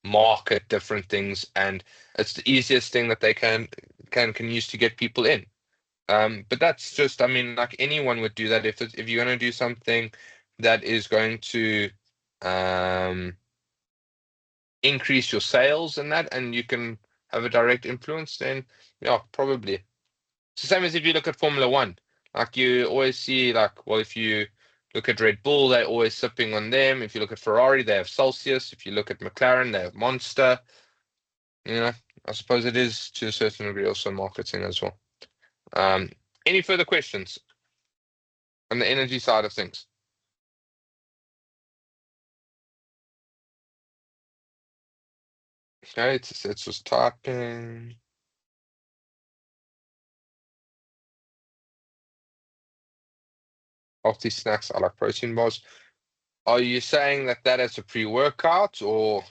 market different things, and it's the easiest thing that they can use to get people in. But that's just, I mean, like anyone would do that if you're going to do something that is going to um, increase your sales and that, and you can have a direct influence, then yeah, probably. It's the same as if you look at Formula One. Like you always see, like, well, if you Look at Red Bull, they're always sipping on them. If you look at Ferrari, they have Celsius. If you look at McLaren, they have Monster. I suppose it is to a certain degree also marketing as well. Any further questions on the energy side of things? Okay, it's just typing. Healthy snacks, I like protein bars. Are you saying that is a pre-workout or?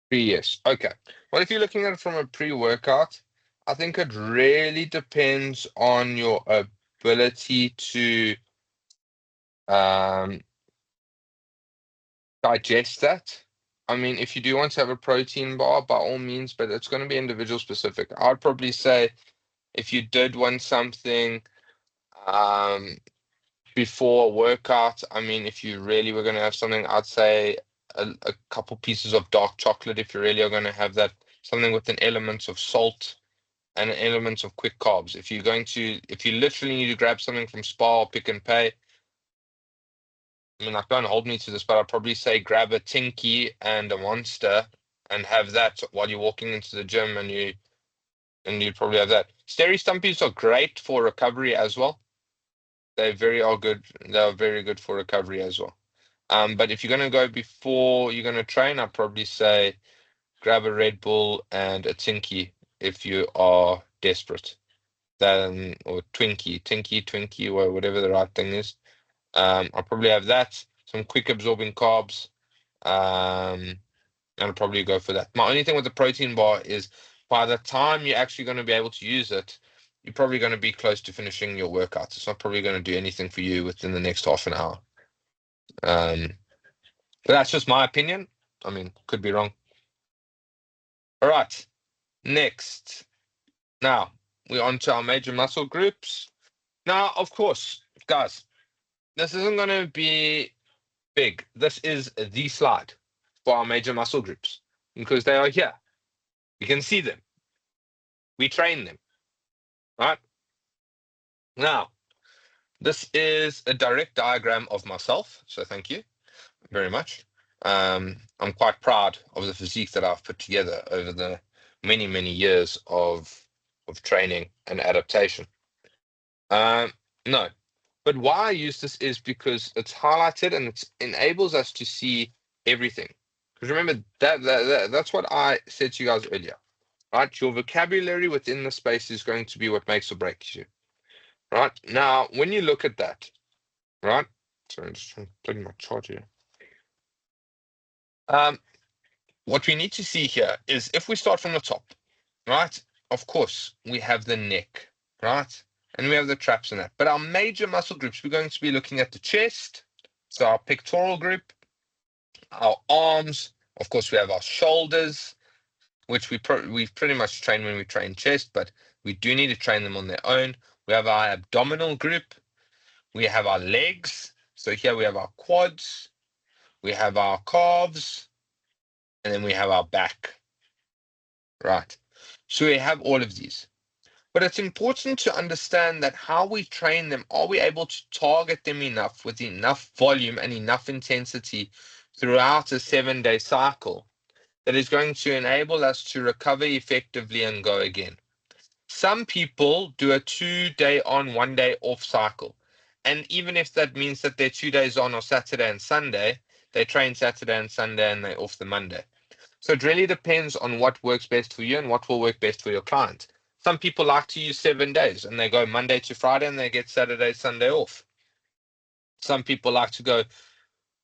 Yes. Okay. Well, if you're looking at it from a pre-workout, I think it really depends on your ability to um, digest that. I mean, if you do want to have a protein bar, by all means, but it's going to be individual specific. I'd probably say if you did want something um, before a workout, I mean, if you really were going to have something, I'd say a couple pieces of dark chocolate if you really are going to have that, something with an element of salt and an element of quick carbs. If you literally need to grab something from Spar or Pick and Pay, I mean, don't hold me to this, but I'd probably say grab a Tinky and a Monster and have that while you're walking into the gym, and you'd probably have that. Steri Stumpies are great for recovery as well. They are good. They are very good for recovery as well. But if you're going to go before you're going to train, I'd probably say grab a Red Bull and a Tinky if you are desperate. Then, or Twinkie, or whatever the right thing is. I'll probably have that, some quick absorbing carbs, and I'll probably go for that. My only thing with the protein bar is by the time you're actually going to be able to use it, you're probably going to be close to finishing your workouts. It's not probably going to do anything for you within the next half an hour. But that's just my opinion. I mean, could be wrong. All right, next. Now, we're on to our major muscle groups. Now, of course, guys, this isn't going to be big. This is the slide for our major muscle groups because they are here. You can see them. We train them, right? Now, this is a direct diagram of myself, so thank you very much. I'm quite proud of the physique that I've put together over the many, many years of training and adaptation. No, but why I use this is because it's highlighted and it enables us to see everything. Because remember that's what I said to you guys earlier, right? Your vocabulary within the space is going to be what makes or breaks you, right? Now, when you look at that, right? Sorry, I'm just trying to plug in my charger here. What we need to see here is if we start from the top, right? Of course, we have the neck, right? And we have the traps and that. But our major muscle groups, we're going to be looking at the chest, so our pectoral group, our arms. Of course, we have our shoulders, which we pretty much train when we train chest, but we do need to train them on their own. We have our abdominal group. We have our legs. So here we have our quads. We have our calves. And then we have our back. Right. So we have all of these. But it's important to understand that how we train them, are we able to target them enough with enough volume and enough intensity throughout a 7-day cycle that is going to enable us to recover effectively and go again. Some people do a 2-day on, 1-day off cycle. And even if that means that they're 2 days on or Saturday and Sunday, they train Saturday and Sunday and they're off the Monday. So it really depends on what works best for you and what will work best for your client. Some people like to use 7 days and they go Monday to Friday and they get Saturday, Sunday off. Some people like to go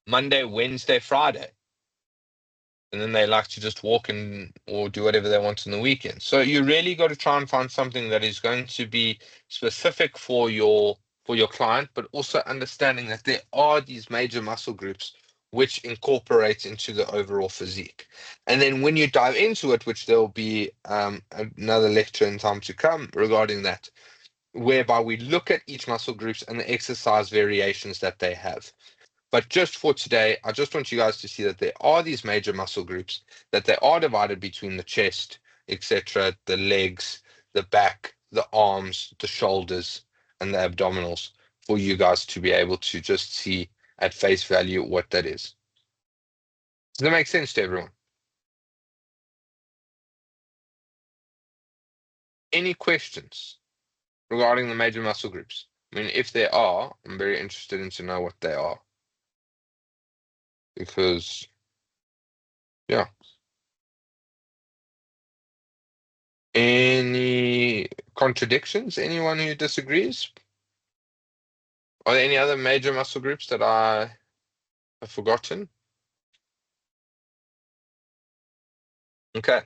Monday, Wednesday, Friday. And then they like to just walk or do whatever they want on the weekend. So you really got to try and find something that is going to be specific for your client, but also understanding that there are these major muscle groups which incorporates into the overall physique. And then when you dive into it, which there'll be another lecture in time to come regarding that, whereby we look at each muscle groups and the exercise variations that they have. But just for today, I just want you guys to see that there are these major muscle groups, that they are divided between the chest, etc., the legs, the back, the arms, the shoulders, and the abdominals, for you guys to be able to just see at face value what that is. Does that make sense to everyone? Any questions regarding the major muscle groups? I mean, if there are, I'm very interested in to know what they are. Because, yeah. Any contradictions? Anyone who disagrees? Are there any other major muscle groups that I have forgotten? Okay.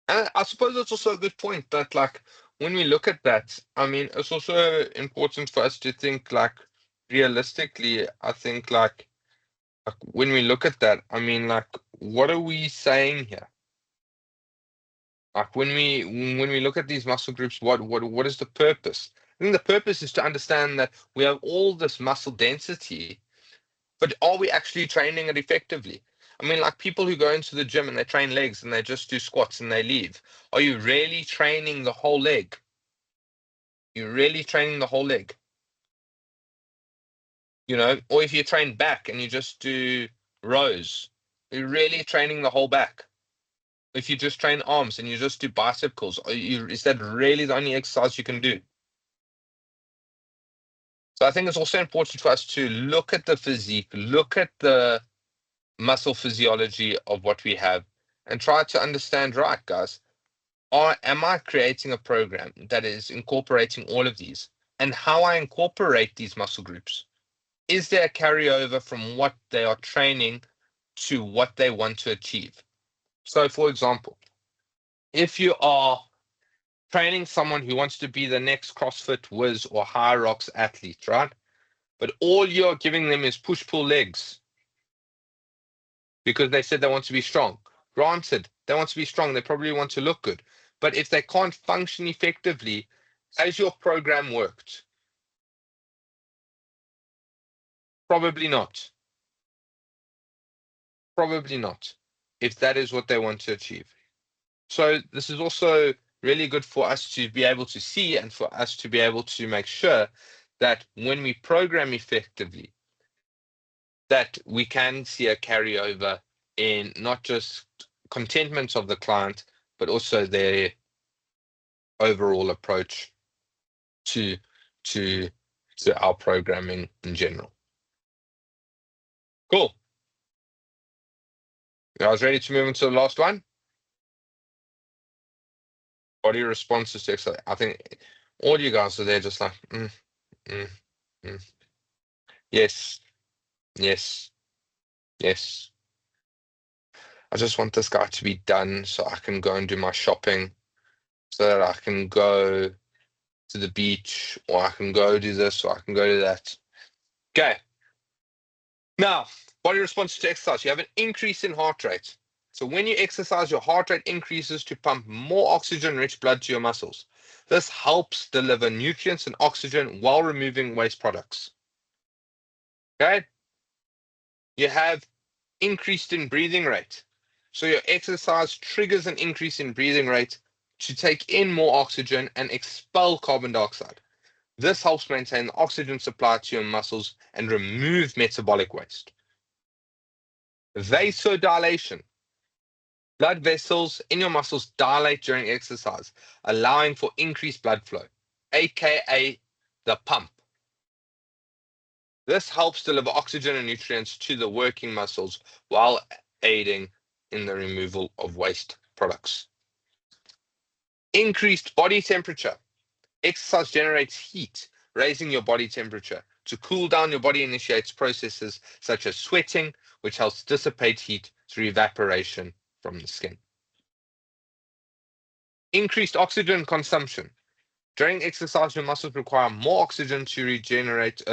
And I suppose that's also a good point that, like, when we look at that, I mean, it's also important for us to think, like, realistically. I think, like when we look at that, I mean, like, what are we saying here? Like, when we look at these muscle groups, what is the purpose? I think the purpose is to understand that we have all this muscle density, but are we actually training it effectively? I mean, like people who go into the gym and they train legs and they just do squats and they leave. Are you really training the whole leg? You're really training the whole leg. Or if you train back and you just do rows, you're really training the whole back. If you just train arms and you just do bicep curls, is that really the only exercise you can do? So I think it's also important for us to look at the physique, look at the muscle physiology of what we have, and try to understand, right, guys, am I creating a program that is incorporating all of these? And how I incorporate these muscle groups, is there a carryover from what they are training to what they want to achieve? So, for example, if you are training someone who wants to be the next CrossFit whiz or high rocks athlete, right? But all you're giving them is push-pull legs because they said they want to be strong. Granted, they want to be strong. They probably want to look good. But if they can't function effectively, has your program worked? Probably not. Probably not, if that is what they want to achieve. So this is also really good for us to be able to see and for us to be able to make sure that when we program effectively, that we can see a carryover in not just contentment of the client, but also their overall approach to to to our programming in general. Cool. I was ready to move into the last one. Body responses to exercise. I think all you guys are there just like, mm, mm. Yes, yes, yes. I just want this guy to be done so I can go and do my shopping, so that I can go to the beach, or I can go do this, or I can go do that. Okay. Now, body response to exercise. You have an increase in heart rate. So when you exercise, your heart rate increases to pump more oxygen-rich blood to your muscles. This helps deliver nutrients and oxygen while removing waste products. Okay? You have increased in breathing rate. So your exercise triggers an increase in breathing rate to take in more oxygen and expel carbon dioxide. This helps maintain the oxygen supply to your muscles and remove metabolic waste. Vasodilation. Blood vessels in your muscles dilate during exercise, allowing for increased blood flow, aka the pump. This helps deliver oxygen and nutrients to the working muscles while aiding in the removal of waste products. Increased body temperature. Exercise generates heat, raising your body temperature. To cool down, your body initiates processes such as sweating, which helps dissipate heat through evaporation from the skin. Increased oxygen consumption. During exercise, your muscles require more oxygen to generate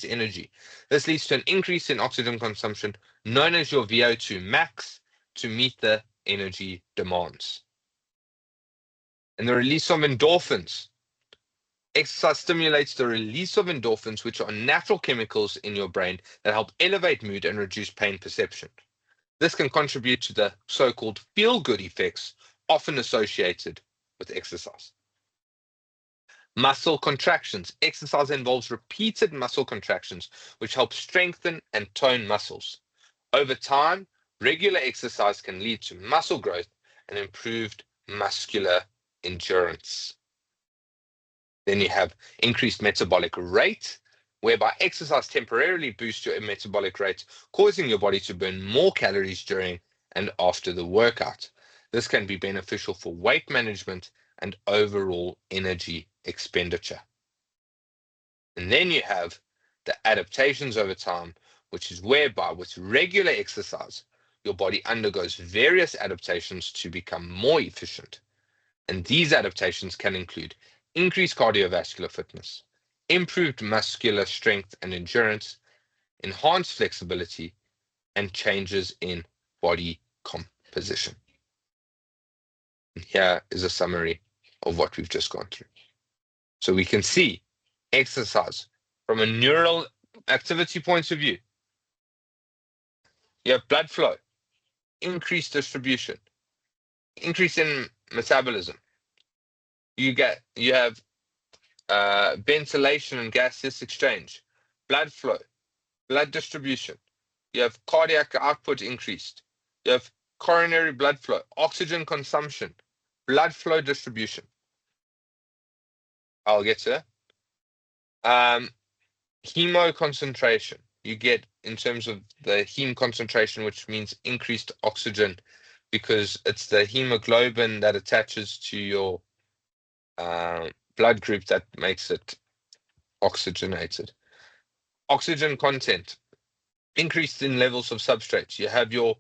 energy. This leads to an increase in oxygen consumption, known as your VO2 max, to meet the energy demands. And the release of endorphins. Exercise stimulates the release of endorphins, which are natural chemicals in your brain that help elevate mood and reduce pain perception. This can contribute to the so-called feel-good effects often associated with exercise. Muscle contractions. Exercise involves repeated muscle contractions, which help strengthen and tone muscles. Over time, regular exercise can lead to muscle growth and improved muscular endurance. Then you have increased metabolic rate, whereby exercise temporarily boosts your metabolic rate, causing your body to burn more calories during and after the workout. This can be beneficial for weight management and overall energy expenditure. And then you have the adaptations over time, which is whereby with regular exercise, your body undergoes various adaptations to become more efficient. And these adaptations can include increased cardiovascular fitness, improved muscular strength and endurance, enhanced flexibility, and changes in body composition. And here is a summary of what we've just gone through. So we can see exercise from a neural activity point of view. You have blood flow, increased distribution, increase in metabolism. You have ventilation and gaseous exchange, blood flow, blood distribution. You have cardiac output increased. You have coronary blood flow, oxygen consumption, blood flow distribution. I'll get to that. Hemo concentration. You get in terms of the heme concentration, which means increased oxygen, because it's the hemoglobin that attaches to your blood group that makes it oxygenated. Oxygen content, increased in levels of substrates. You have your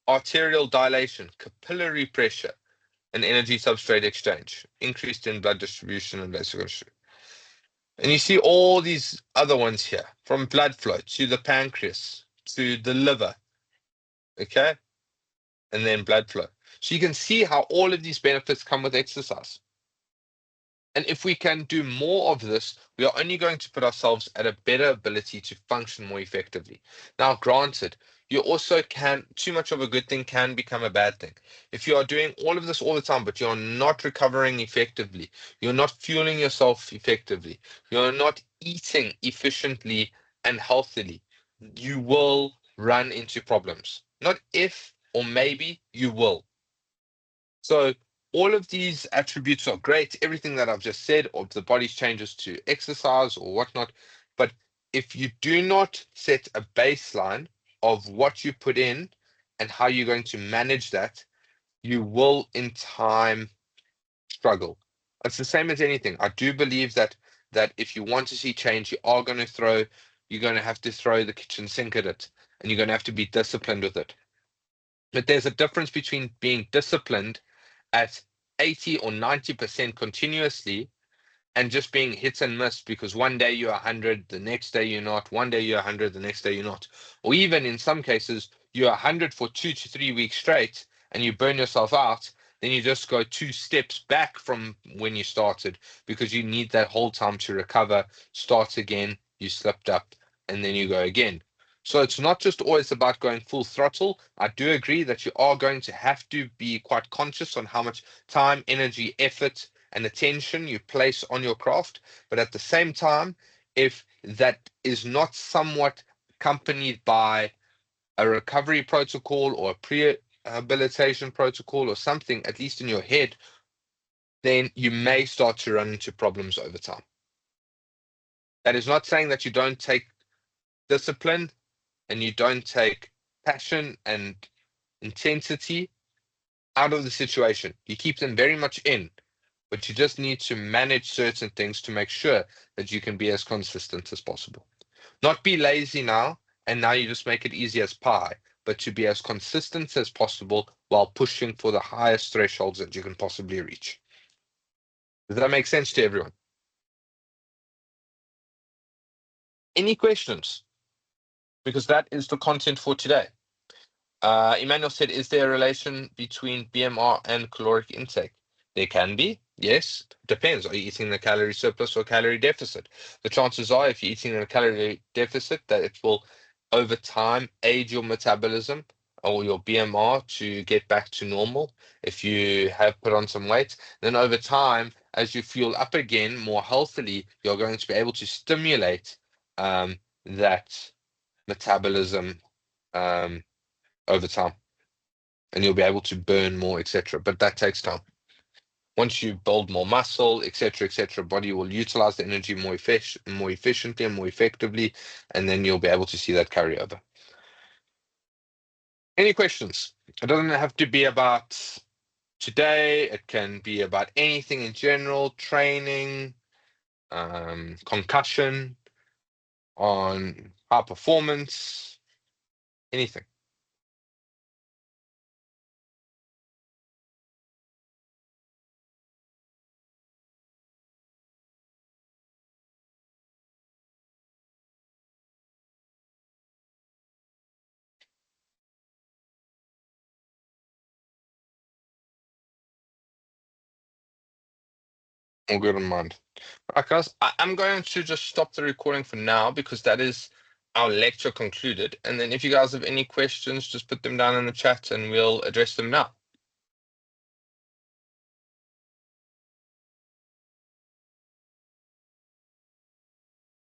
arterial dilation, capillary pressure, and energy substrate exchange, increased in blood distribution and vascular. And you see all these other ones here, from blood flow to the pancreas, to the liver, okay? And then blood flow. So you can see how all of these benefits come with exercise. And if we can do more of this, we are only going to put ourselves at a better ability to function more effectively. Now, granted, you also can, too much of a good thing can become a bad thing. If you are doing all of this all the time, but you're not recovering effectively, you're not fueling yourself effectively, you're not eating efficiently and healthily, you will run into problems. Not if or maybe, you will. So all of these attributes are great, everything that I've just said, or the body's changes to exercise or whatnot. But if you do not set a baseline of what you put in and how you're going to manage that, you will in time struggle. It's the same as anything. I do believe that if you want to see change, you're going to have to throw the kitchen sink at it, and you're going to have to be disciplined with it. But there's a difference between being disciplined at 80 or 90% continuously and just being hit and miss, because one day you're 100, the next day you're not, one day you're 100, the next day you're not. Or even in some cases, you're 100 for 2 to 3 weeks straight and you burn yourself out, then you just go 2 steps back from when you started, because you need that whole time to recover, start again, you slipped up, and then you go again. So it's not just always about going full throttle. I do agree that you are going to have to be quite conscious on how much time, energy, effort, and attention you place on your craft. But at the same time, if that is not somewhat accompanied by a recovery protocol or a pre-habilitation protocol or something, at least in your head, then you may start to run into problems over time. That is not saying that you don't take discipline and you don't take passion and intensity out of the situation. You keep them very much in, but you just need to manage certain things to make sure that you can be as consistent as possible. Not be lazy now, and now you just make it easy as pie, but to be as consistent as possible while pushing for the highest thresholds that you can possibly reach. Does that make sense to everyone? Any questions? Because that is the content for today. Emmanuel said, is there a relation between BMR and caloric intake? There can be, yes. Depends. Are you eating in a calorie surplus or calorie deficit? The chances are, if you're eating in a calorie deficit, that it will, over time, aid your metabolism or your BMR to get back to normal. If you have put on some weight, then over time, as you fuel up again more healthily, you're going to be able to stimulate that metabolism over time, and you'll be able to burn more, etc. But that takes time. Once you build more muscle, etc., body will utilize the energy more efficiently and more effectively, and then you'll be able to see that carry over. Any questions? It doesn't have to be about today. It can be about anything in general, training, concussion, on high performance, anything. All good in mind. Right, guys, I'm going to just stop the recording for now because that is our lecture concluded. And then if you guys have any questions, just put them down in the chat and we'll address them now.